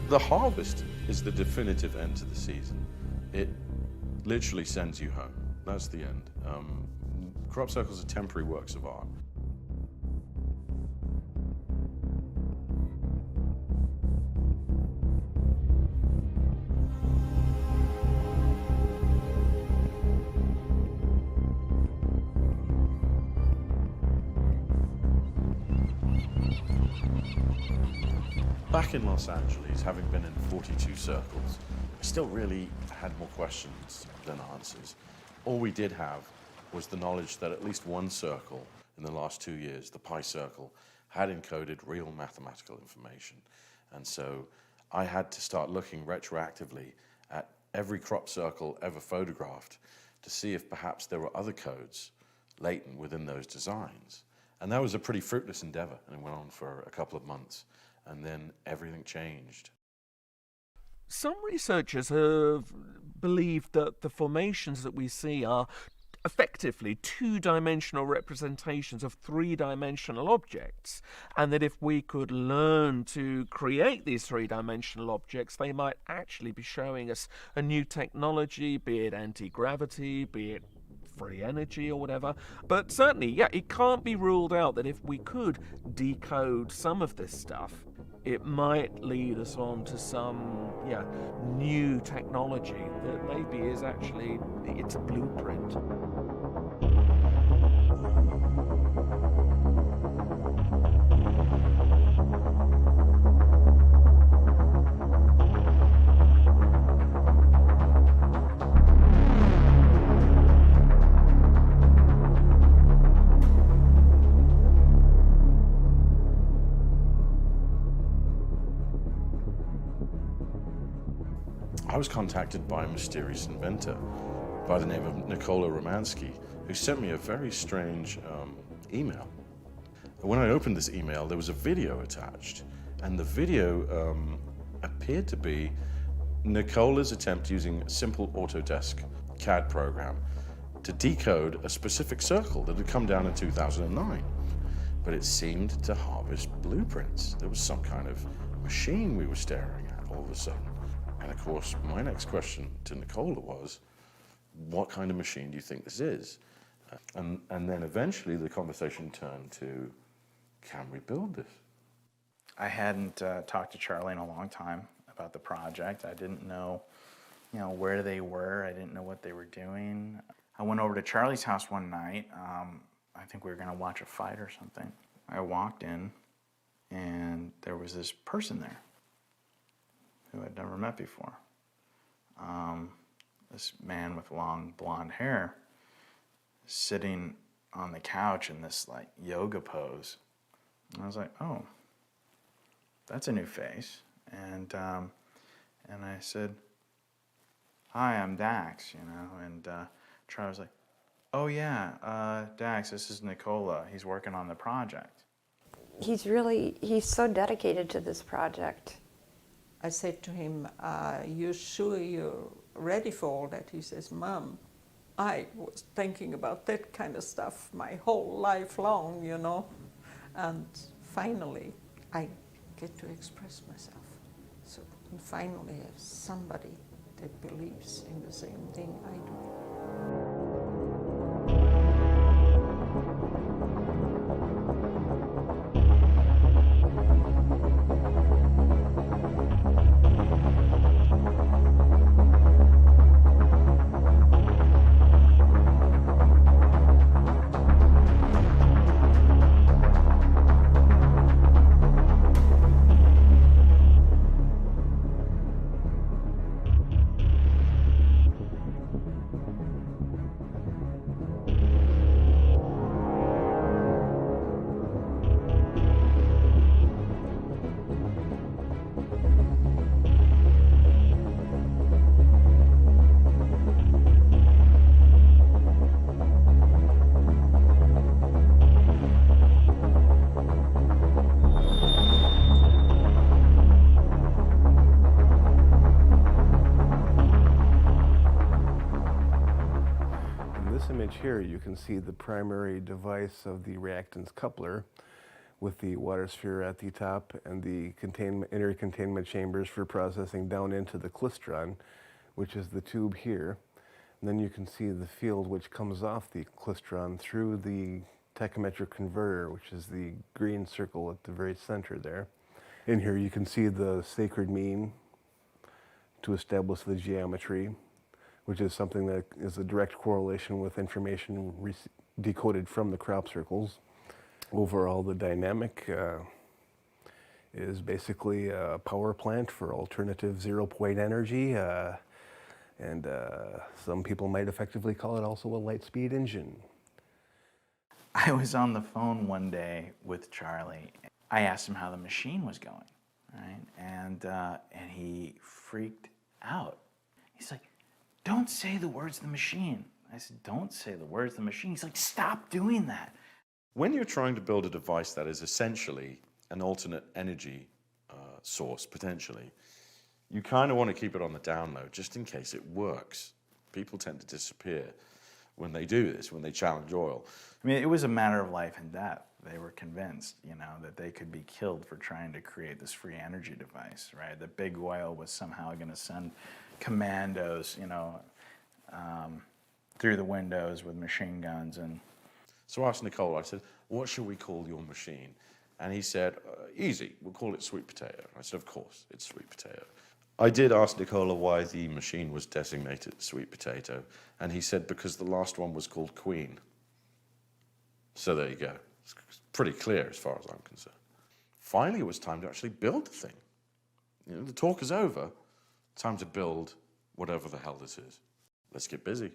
S1: The harvest is the definitive end to the season. It literally sends you home. That's the end. Crop circles are temporary works of art. Back in Los Angeles, having been in 42 circles, I still really had more questions than answers. All we did have was the knowledge that at least one circle in the last 2 years, the pi circle, had encoded real mathematical information. And so I had to start looking retroactively at every crop circle ever photographed to see if perhaps there were other codes latent within those designs. And that was a pretty fruitless endeavor, and it went on for a couple of months. And then everything changed.
S18: Some researchers have believed that the formations that we see are effectively two-dimensional representations of three-dimensional objects, and that if we could learn to create these three-dimensional objects, they might actually be showing us a new technology, be it anti-gravity, be it free energy or whatever. But certainly, yeah, it can't be ruled out that if we could decode some of this stuff, it might lead us on to some, new technology that maybe is actually, it's a blueprint.
S1: I was contacted by a mysterious inventor by the name of Nikola Romansky, who sent me a very strange email. When I opened this email, there was a video attached, and the video appeared to be Nikola's attempt using a simple Autodesk CAD program to decode a specific circle that had come down in 2009. But it seemed to harvest blueprints. There was some kind of machine we were staring at all of a sudden. And of course, my next question to Nikola was, what kind of machine do you think this is? And then eventually the conversation turned to, can we build this?
S6: I hadn't talked to Charlie in a long time about the project. I didn't know, where they were. I didn't know what they were doing. I went over to Charlie's house one night. I think we were gonna watch a fight or something. I walked in and there was this person there who I'd never met before. This man with long blonde hair sitting on the couch in this like yoga pose. And I was like, oh, that's a new face. And I said, hi, I'm Dax, and Charlie was like, oh yeah, Dax, this is Nikola. He's working on the project.
S13: He's so dedicated to this project.
S15: I said to him, you sure you're ready for all that? He says, Mom, I was thinking about that kind of stuff my whole life long, And finally, I get to express myself. So and finally, I have somebody that believes in the same thing I do.
S24: Here you can see the primary device of the reactance coupler with the water sphere at the top and the inner containment chambers for processing down into the klystron, which is the tube here. And then you can see the field which comes off the klystron through the tachymetric converter, which is the green circle at the very center there. In here you can see the sacred mean to establish the geometry, which is something that is a direct correlation with information decoded from the crop circles. Overall, the dynamic is basically a power plant for alternative zero-point energy, and some people might effectively call it also a light-speed engine.
S6: I was on the phone one day with Charlie. I asked him how the machine was going, right? And he freaked out. He's like, don't say the words the machine. I said, don't say the words the machine. He's like, stop doing that.
S1: When you're trying to build a device that is essentially an alternate energy source, potentially, you kind of want to keep it on the down low, just in case it works. People tend to disappear. when they do this, when they challenge oil.
S6: I mean, it was a matter of life and death. They were convinced, you know, that they could be killed for trying to create this free energy device, right? That big oil was somehow going to send commandos, you know, through the windows with machine guns. And
S1: so I asked Nicole, I said, what should we call your machine? And he said, easy, we'll call it sweet potato. I said, of course, it's sweet potato. I did ask Nicola why the machine was designated sweet potato, and he said because the last one was called Queen. So there you go. It's pretty clear as far as I'm concerned. Finally, it was time to actually build the thing. You know, the talk is over. Time to build whatever the hell this is. Let's get busy.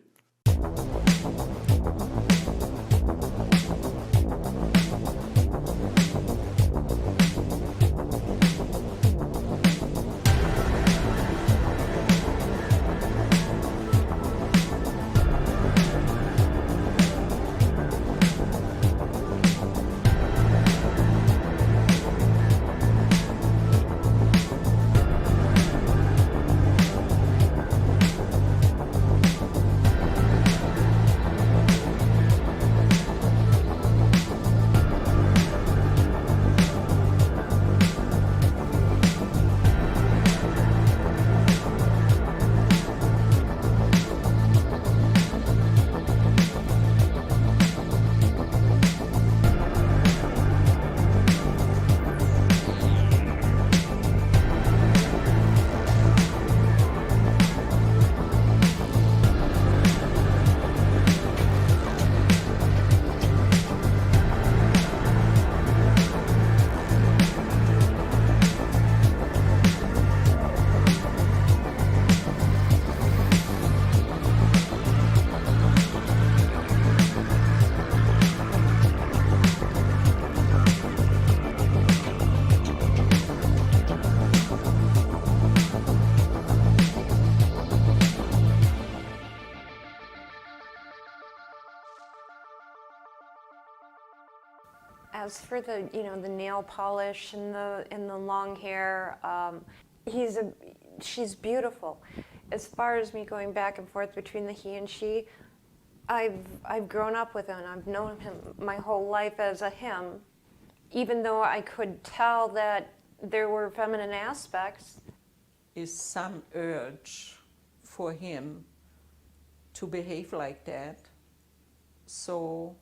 S13: As for the, you know, the nail polish and the long hair, she's beautiful. As far as me going back and forth between the he and she, I've grown up with him. I've known him my whole life as a him, even though I could tell that there were feminine aspects.
S15: Is some urge for him to behave like that. So,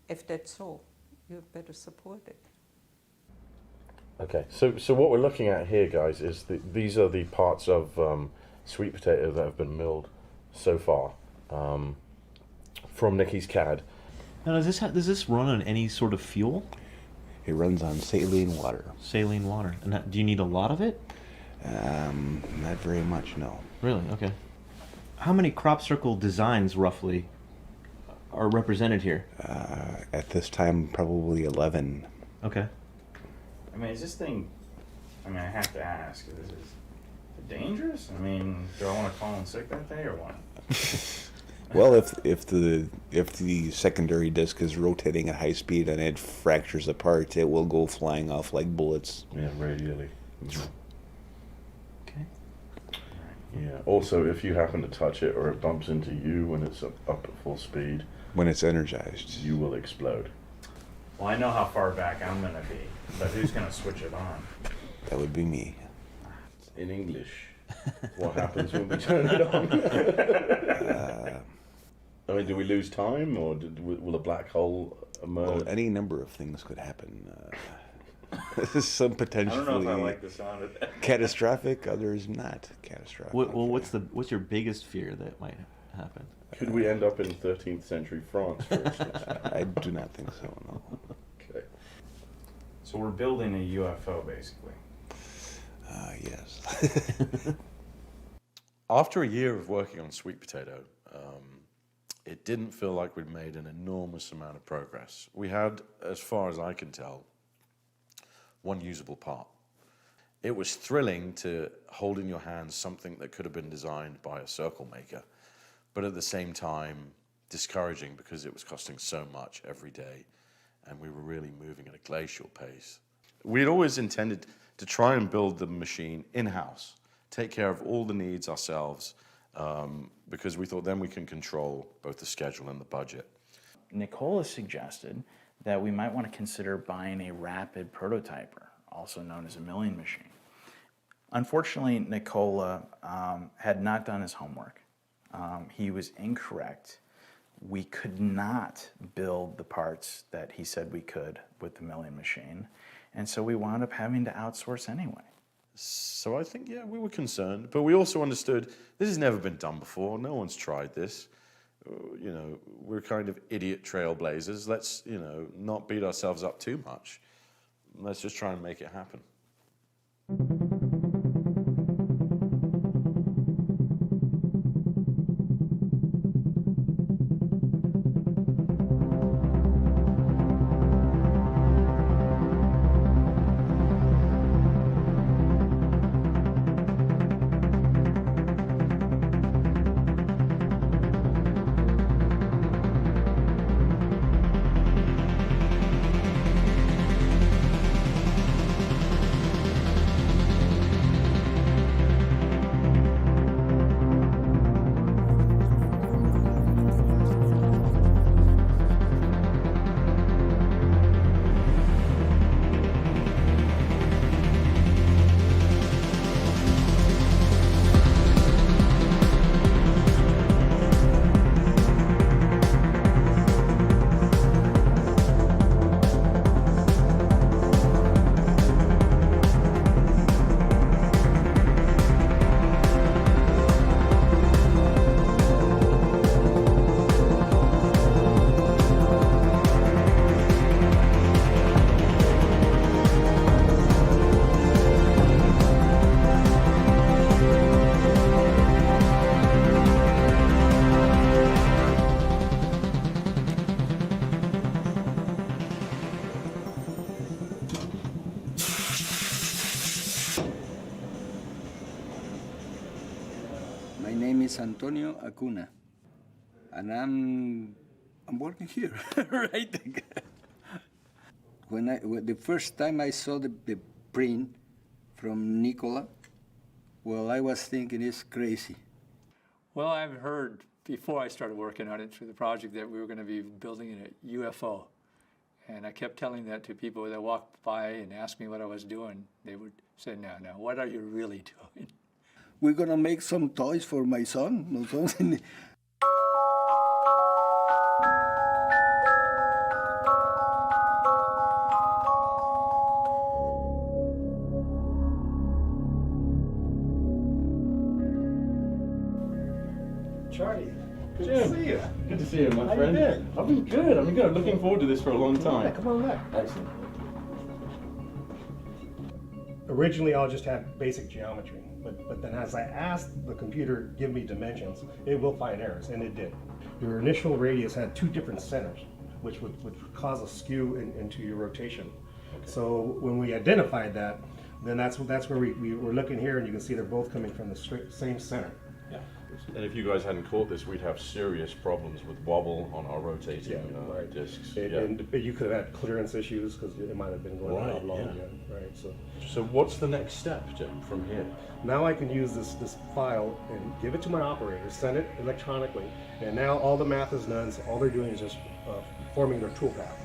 S15: if that's so, you better support it.
S1: Okay, so what we're looking at here, guys, is these are the parts of sweet potato that have been milled so far from Nicky's CAD.
S5: Now, does this run on any sort of fuel?
S24: It runs on saline water.
S5: Saline water. And do you need a lot of it?
S24: Not very much, no.
S5: Really? Okay. How many crop circle designs, roughly, are represented here?
S24: At this time, probably 11.
S5: Okay.
S6: I mean, is this thing, I mean, I have to ask, is it dangerous? I mean, do I want to call in sick that day or what?
S24: Well, if the secondary disc is rotating at high speed and it fractures apart, it will go flying off like bullets.
S1: Yeah, radially.
S5: Okay.
S1: Yeah. Also, if you happen to touch it or it bumps into you when it's up at full speed,
S24: when it's energized,
S1: you will explode.
S6: Well, I know how far back I'm going to be, but who's going to switch it on?
S24: That would be me.
S1: In English, what happens when we turn it on? I mean, do we lose time, or will a black hole emerge?
S24: Well, any number of things could happen. Some potentially
S6: I don't know if I like the sound of that.
S24: catastrophic, others not catastrophic.
S5: Well, what's your biggest fear that might happen?
S1: Could we end up in 13th century France, for instance?
S24: I do not think so, no.
S1: Okay.
S6: So we're building a UFO, basically.
S24: Yes.
S1: After a year of working on sweet potato, it didn't feel like we'd made an enormous amount of progress. We had, as far as I can tell, one usable part. It was thrilling to hold in your hands something that could have been designed by a circle maker, but at the same time discouraging because it was costing so much every day and we were really moving at a glacial pace. We'd always intended to try and build the machine in-house, take care of all the needs ourselves, because we thought then we can control both the schedule and the budget.
S6: Nicola suggested that we might want to consider buying a rapid prototyper, also known as a milling machine. Unfortunately, Nicola had not done his homework. He was incorrect. We could not build the parts that he said we could with the milling machine, and so we wound up having to outsource anyway.
S1: So I think, yeah, we were concerned, but we also understood this has never been done before. No one's tried this. You know, we're kind of idiot trailblazers. Let's, you know, not beat ourselves up too much. Let's just try and make it happen.
S17: My name is Antonio Acuna, and I'm working here, right? When the first time I saw the print from Nicola, well, I was thinking it's crazy.
S21: Well, I've heard before I started working on it through the project that we were going to be building a UFO. And I kept telling that to people that walked by and asked me what I was doing. They would say, no, what are you really doing?
S17: We're gonna make some toys for my son or something.
S3: Charlie, good
S1: Jim,
S3: to see you.
S1: Good to see you, my
S3: How
S1: friend.
S3: you been?
S1: I've been good. I've been good. Looking forward to this for a long time.
S3: Yeah, come on back.
S1: Excellent.
S22: Originally, I just had basic geometry, but then as I asked the computer give me dimensions, it will find errors, and it did. Your initial radius had two different centers, which would cause a skew into your rotation. Okay. So when we identified that, then that's where we were looking here, and you can see they're both coming from the same center.
S1: Yeah. And if you guys hadn't caught this, we'd have serious problems with wobble on our rotating discs.
S22: And you could have had clearance issues because it might have been going out long again. Right.
S1: So what's the next step, Jim, from here?
S22: Now I can use this file and give it to my operator, send it electronically, and now all the math is done. So all they're doing is just forming their toolpath.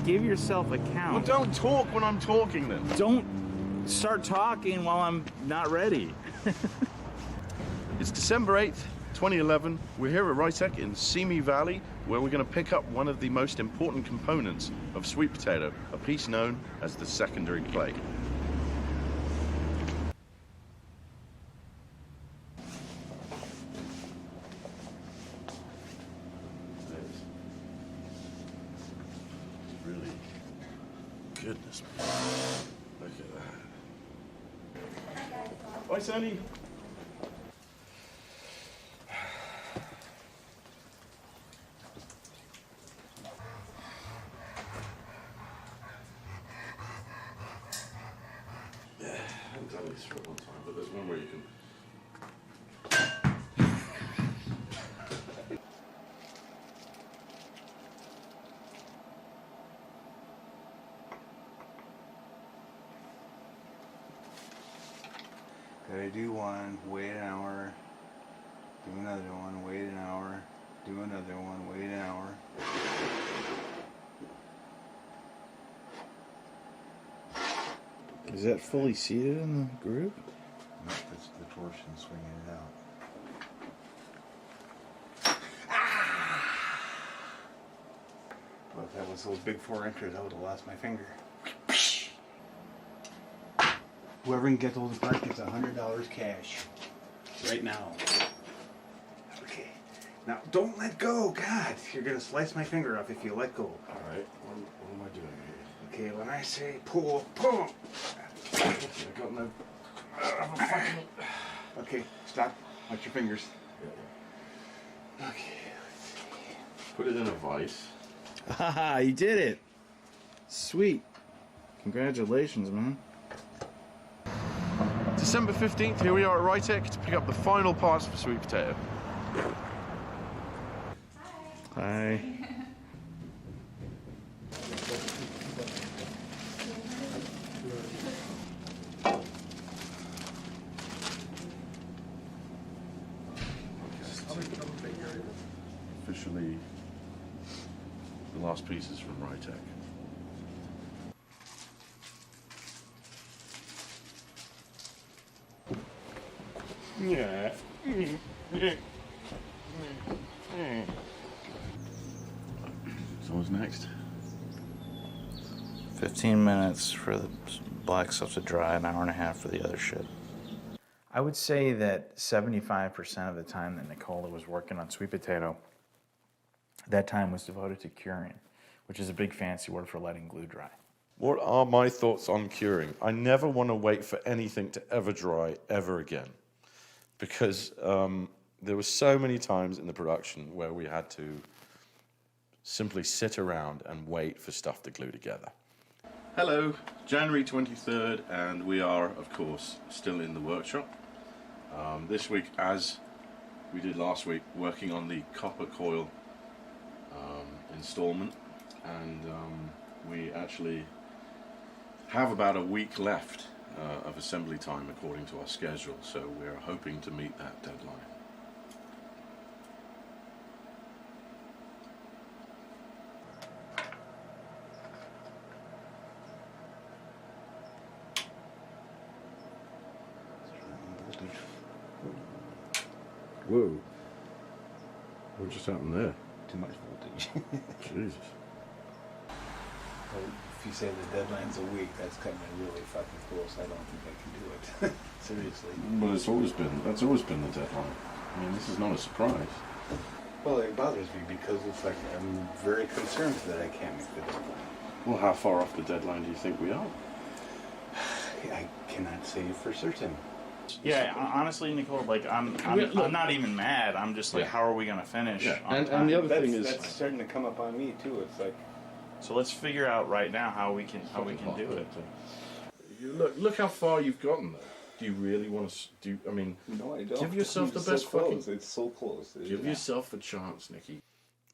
S6: Give yourself a count.
S1: Well, don't talk when I'm talking then.
S6: Don't start talking while I'm not ready.
S1: It's December 8th, 2011. We're here at Rytec in Simi Valley, where we're going to pick up one of the most important components of sweet potato, a piece known as the secondary plate. Really, goodness me. Look at that. Bye, Sandy. I've done this for a long time, but there's one where you can.
S6: Gotta do one, wait an hour, do another one, wait an hour, do another one, wait an hour. Is that fully seated in the groove? No, it's the torsion swinging it out. Well, if that was those big 4-inchers, I would have lost my finger. Whoever can get those apart gets $100 cash. Right now. Okay. Now, don't let go. God, you're going to slice my finger off if you let go.
S1: All right. What am I doing here?
S6: Okay, when I say pull, pull.
S1: I got no.
S6: Okay, stop. Watch your fingers. Okay, let's see.
S1: Put it in a vise.
S6: Haha, you did it. Sweet. Congratulations, man.
S1: December 15th, here we are at Rytec to pick up the final parts for sweet potato.
S6: Hi.
S1: Officially, the last pieces from Rytec. Yeah. So what's next?
S6: 15 minutes for the black stuff to dry, an hour and a half for the other shit. I would say that 75% of the time that Nicola was working on sweet potato, that time was devoted to curing, which is a big fancy word for letting glue dry.
S1: What are my thoughts on curing? I never want to wait for anything to ever dry ever again, because there were so many times in the production where we had to simply sit around and wait for stuff to glue together. Hello, January 23rd, and we are, of course, still in the workshop. This week, as we did last week, working on the copper coil installment, and we actually have about a week left of assembly time according to our schedule, so we're hoping to meet that deadline. Whoa. What just happened there?
S6: Too much voltage.
S1: Jesus.
S6: Well, if you say the deadline's a week, that's cutting it really fucking close. I don't think I can do it. Seriously.
S1: Well, that's always been the deadline. I mean, this is not a surprise.
S6: Well, it bothers me because it's like I'm very concerned that I can't make the deadline.
S1: Well, how far off the deadline do you think we are?
S6: I cannot say for certain.
S4: Yeah, honestly, Nicole, like I'm not even mad. I'm just like, how are we gonna finish?
S1: Yeah.
S4: on
S1: And
S4: time?
S1: the other thing is,
S6: that's starting to come up on me too. It's like,
S4: so let's figure out right now how we can do it.
S1: Look how far you've gotten there. Do you really want to do? I mean,
S6: no, I don't.
S1: Give yourself the best fucking.
S6: It's so close.
S1: Give yourself a chance, Nikki.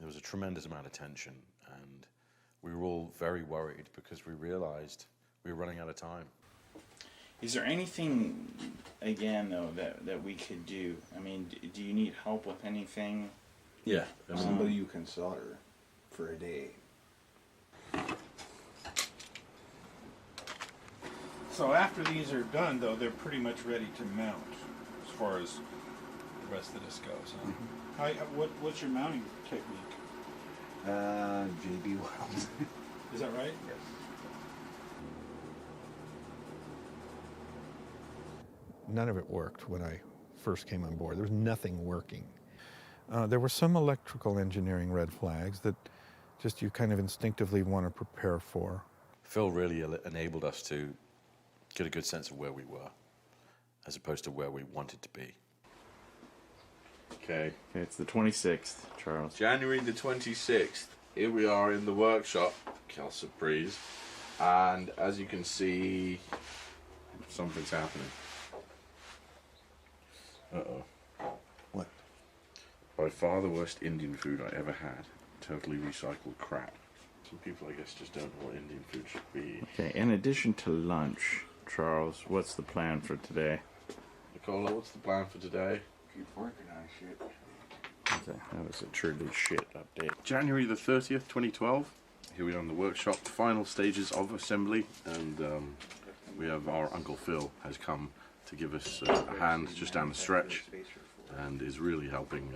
S1: There was a tremendous amount of tension, and we were all very worried because we realized we were running out of time.
S4: Is there anything, again, though, that we could do? I mean, do you need help with anything?
S1: Yeah.
S6: Somebody you can solder for a day.
S7: So after these are done, though, they're pretty much ready to mount as far as rest of this goes. Huh? What's your mounting technique?
S19: JB Weld.
S7: Is that right?
S19: Yes.
S20: None of it worked when I first came on board. There was nothing working. There were some electrical engineering red flags that just you kind of instinctively want to prepare for.
S1: Phil really enabled us to get a good sense of where we were, as opposed to where we wanted to be.
S4: Okay, it's the 26th, Charles.
S1: January the 26th. Here we are in the workshop, Cal Surprise, and as you can see, something's happening. Uh-oh.
S19: What?
S1: By far the worst Indian food I ever had. Totally recycled crap. Some people, I guess, just don't know what Indian food should be.
S4: Okay, in addition to lunch, Charles, what's the plan for today?
S1: Nicola, what's the plan for today?
S19: Keep working on shit.
S1: That was a truly shit update. January the 30th, 2012. Here we are in the workshop, the final stages of assembly, and we have our Uncle Phil has come to give us a hand just down the stretch, and is really helping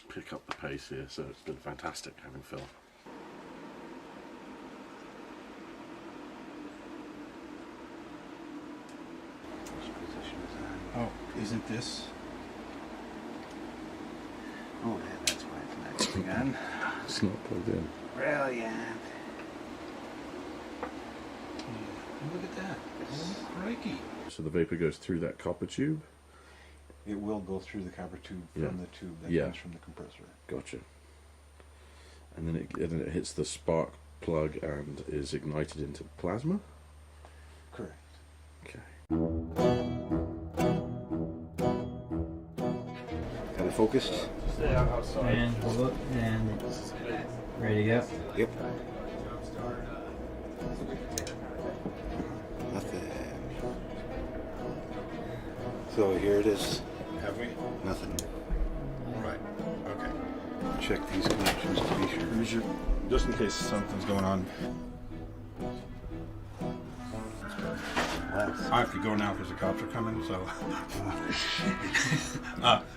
S1: pick up the pace here, so it's been fantastic having Phil.
S7: Oh, isn't this?
S19: Oh, yeah, that's why it's not going on.
S1: It's not plugged in.
S19: Brilliant.
S7: Look at that. Oh, crikey.
S1: So the vapor goes through that copper tube?
S19: It will go through the copper tube from the tube that comes from the compressor.
S1: Gotcha. And then it hits the spark plug and is ignited into plasma?
S19: Correct.
S1: Okay.
S19: Got it focused?
S23: Stay outside. And hold up, and ready to go?
S19: Yep. Nothing. So here it is.
S7: Have we?
S19: Nothing.
S7: Right. Okay.
S19: Check these connections to be sure.
S7: Just in case something's going on. I have to go now because the cops are coming, so.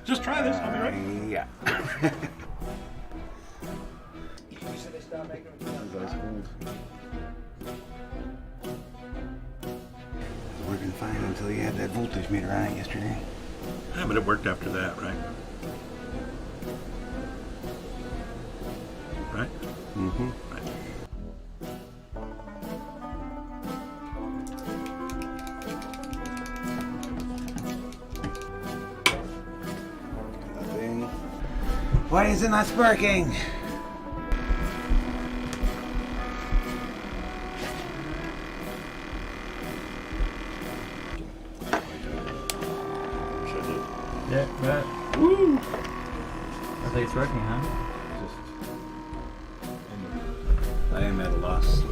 S7: Just try this, I'll be right.
S19: Yeah. Working fine until you had that voltage meter on it yesterday.
S7: Yeah, but it worked after that, right? Right?
S19: Mm-hmm.
S7: Right.
S19: Nothing. Why is it not sparking?
S23: Yeah, right. Woo! I think it's working, huh?
S7: I am at a loss.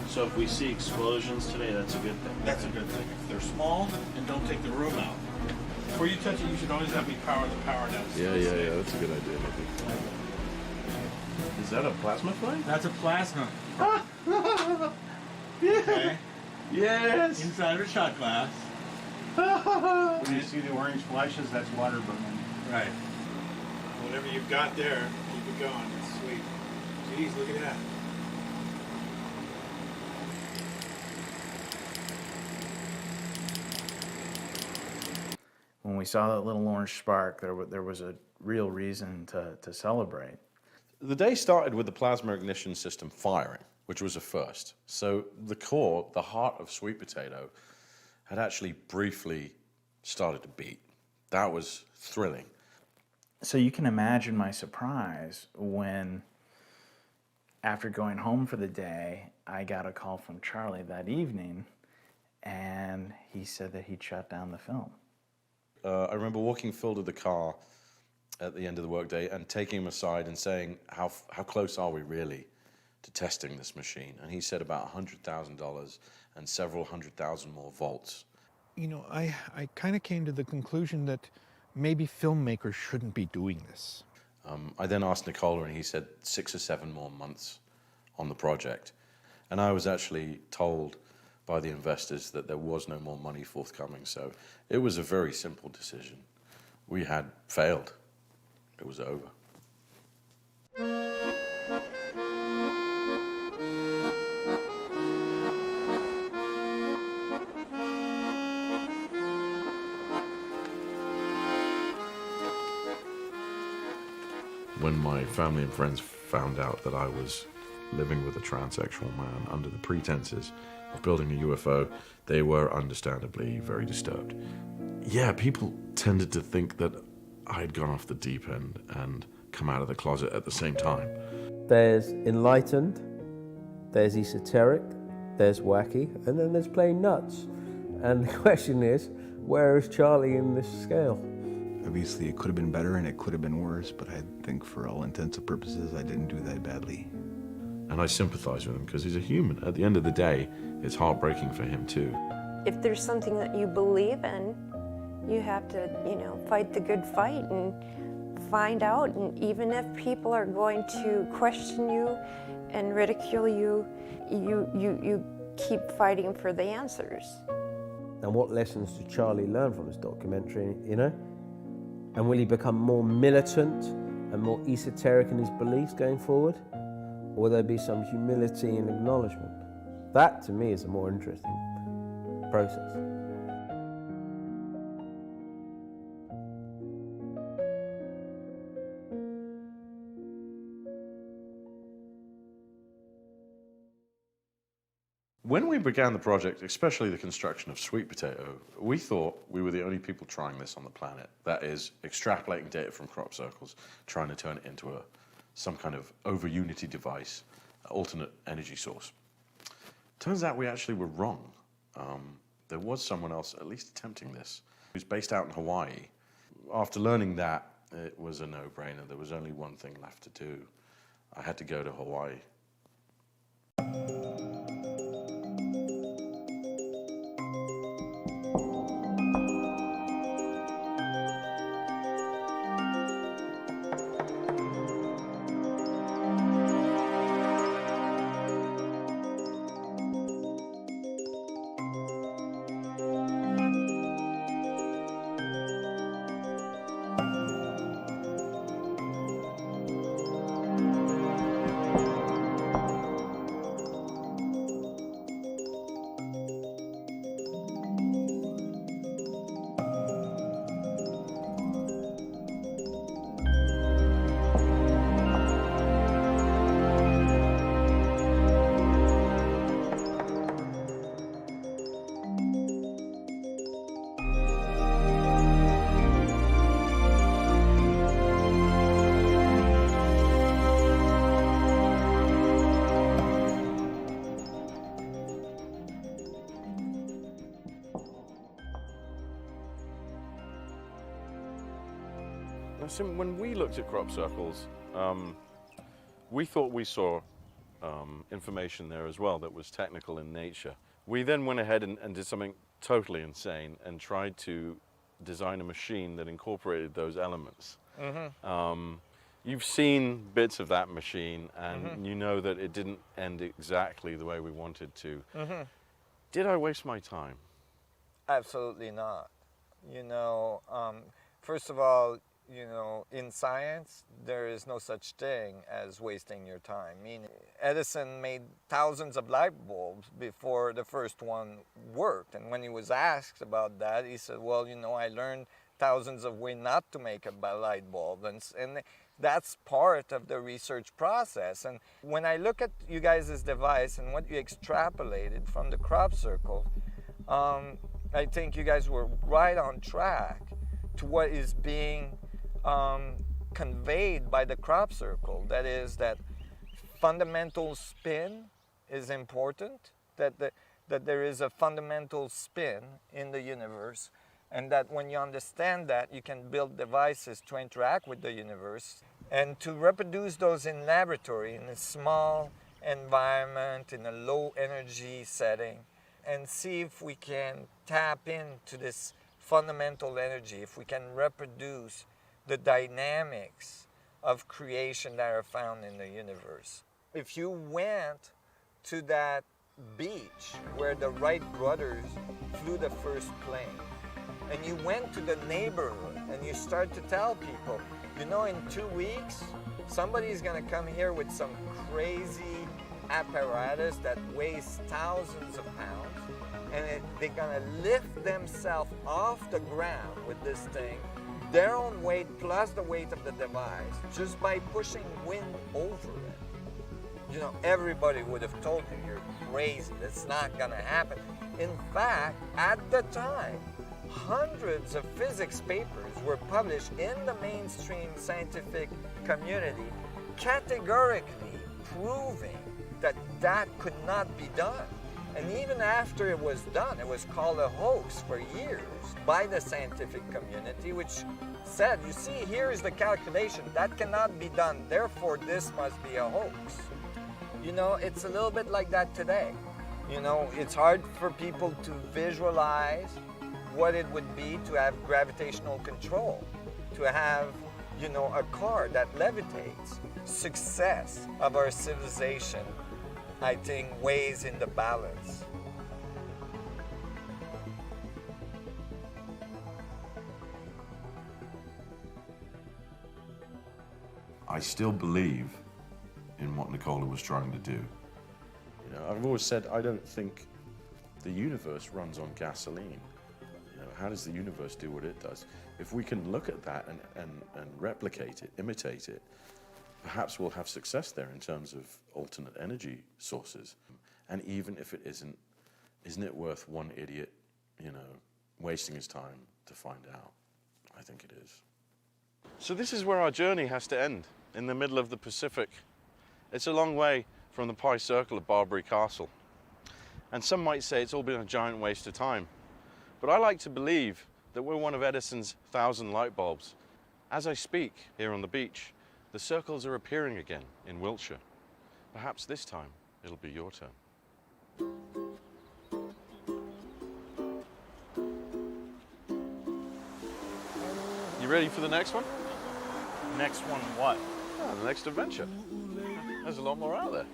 S25: So if we see explosions today, that's a good thing.
S7: That's a good thing. If they're small and don't take the room out. Before you touch it, you should always have me power the power down.
S1: Yeah, that's a good idea, I think.
S25: Is that a plasma flame?
S7: That's a plasma.
S25: Okay.
S7: Yes. Inside of a shot glass. When you see the orange flashes, that's water burning. Right. Whatever you've got there, keep it going. It's sweet. Jeez, look at that.
S6: When we saw that little orange spark, there was a real reason to celebrate.
S1: The day started with the plasma ignition system firing, which was a first. So the core, the heart of sweet potato, had actually briefly started to beat. That was thrilling.
S6: So you can imagine my surprise when, after going home for the day, I got a call from Charlie that evening, and he said that he'd shut down the film.
S1: I remember walking Phil to the car at the end of the workday and taking him aside and saying, how close are we really to testing this machine? And he said about $100,000 and several 100,000 more volts.
S20: You know, I kind of came to the conclusion that maybe filmmakers shouldn't be doing this.
S1: I then asked Nicola, and he said 6 or 7 more months on the project. And I was actually told by the investors that there was no more money forthcoming. So it was a very simple decision. We had failed. It was over. When my family and friends found out that I was living with a transsexual man under the pretenses of building a UFO, they were understandably very disturbed. Yeah, people tended to think that I had gone off the deep end and come out of the closet at the same time.
S2: There's enlightened, there's esoteric, there's wacky, and then there's plain nuts. And the question is, where is Charlie in this scale?
S8: Obviously, it could have been better and it could have been worse, but I think for all intents and purposes, I didn't do that badly.
S1: And I sympathize with him because he's a human. At the end of the day, it's heartbreaking for him too.
S13: If there's something that you believe in, you have to, fight the good fight and find out. And even if people are going to question you and ridicule you, you keep fighting for the answers.
S2: And what lessons did Charlie learn from this documentary, And will he become more militant and more esoteric in his beliefs going forward? Or will there be some humility and acknowledgement? That, to me, is a more interesting process.
S1: When we began the project, especially the construction of Sweet Potato, we thought we were the only people trying this on the planet. That is, extrapolating data from crop circles, trying to turn it into some kind of over-unity device, alternate energy source. Turns out we actually were wrong. There was someone else at least attempting this, who's based out in Hawaii. After learning that, it was a no-brainer. There was only one thing left to do. I had to go to Hawaii. When we looked at crop circles, we thought we saw information there as well that was technical in nature. We then went ahead and did something totally insane and tried to design a machine that incorporated those elements. Mm-hmm. You've seen bits of that machine, and you know that it didn't end exactly the way we wanted to. Mm-hmm. Did I waste my time?
S9: Absolutely not. First of all, in science, there is no such thing as wasting your time. Meaning, Edison made thousands of light bulbs before the first one worked. And when he was asked about that, he said, well, I learned thousands of ways not to make a light bulb. And that's part of the research process. And when I look at you guys' device and what you extrapolated from the crop circle, I think you guys were right on track to what is being conveyed by the crop circle. That is, that fundamental spin is important, that there is a fundamental spin in the universe, and that when you understand that, you can build devices to interact with the universe and to reproduce those in laboratory in a small environment, in a low energy setting, and see if we can tap into this fundamental energy, if we can reproduce the dynamics of creation that are found in the universe. If you went to that beach where the Wright brothers flew the first plane, and you went to the neighborhood and you start to tell people, you know, in 2 weeks, somebody's gonna come here with some crazy apparatus that weighs thousands of pounds, and they're gonna lift themselves off the ground with this thing, their own weight plus the weight of the device, just by pushing wind over it. You know, everybody would have told you you're crazy, that's not gonna happen. In fact, at the time, hundreds of physics papers were published in the mainstream scientific community categorically proving that that could not be done. And even after it was done, it was called a hoax for years by the scientific community, which said, you see, here is the calculation, that cannot be done, therefore this must be a hoax. You know, it's a little bit like that today. You know, it's hard for people to visualize what it would be to have gravitational control, to have, you know, a car that levitates. Success of our civilization, I think, weighs in the balance.
S1: I still believe in what Nicola was trying to do. You know, I've always said I don't think the universe runs on gasoline. You know, how does the universe do what it does? If we can look at that and replicate it, imitate it, perhaps we'll have success there in terms of alternate energy sources. And even if it isn't it worth one idiot, you know, wasting his time to find out? I think it is. So this is where our journey has to end, in the middle of the Pacific. It's a long way from the Pi Circle of Barbary Castle. And some might say it's all been a giant waste of time. But I like to believe that we're one of Edison's 1,000 light bulbs. As I speak here on the beach, the circles are appearing again in Wiltshire. Perhaps this time it'll be your turn. You ready for the next one?
S6: Next one what?
S1: Oh, the next adventure. There's a lot more out there.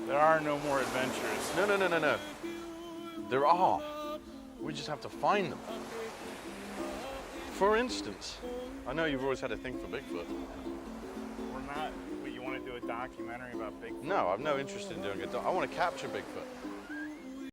S6: There are no more adventures.
S1: No. There are. We just have to find them. For instance, I know you've always had a thing for Bigfoot.
S6: We're not, you want to do a documentary about Bigfoot?
S1: No, I've no interest in doing it. I want to capture Bigfoot.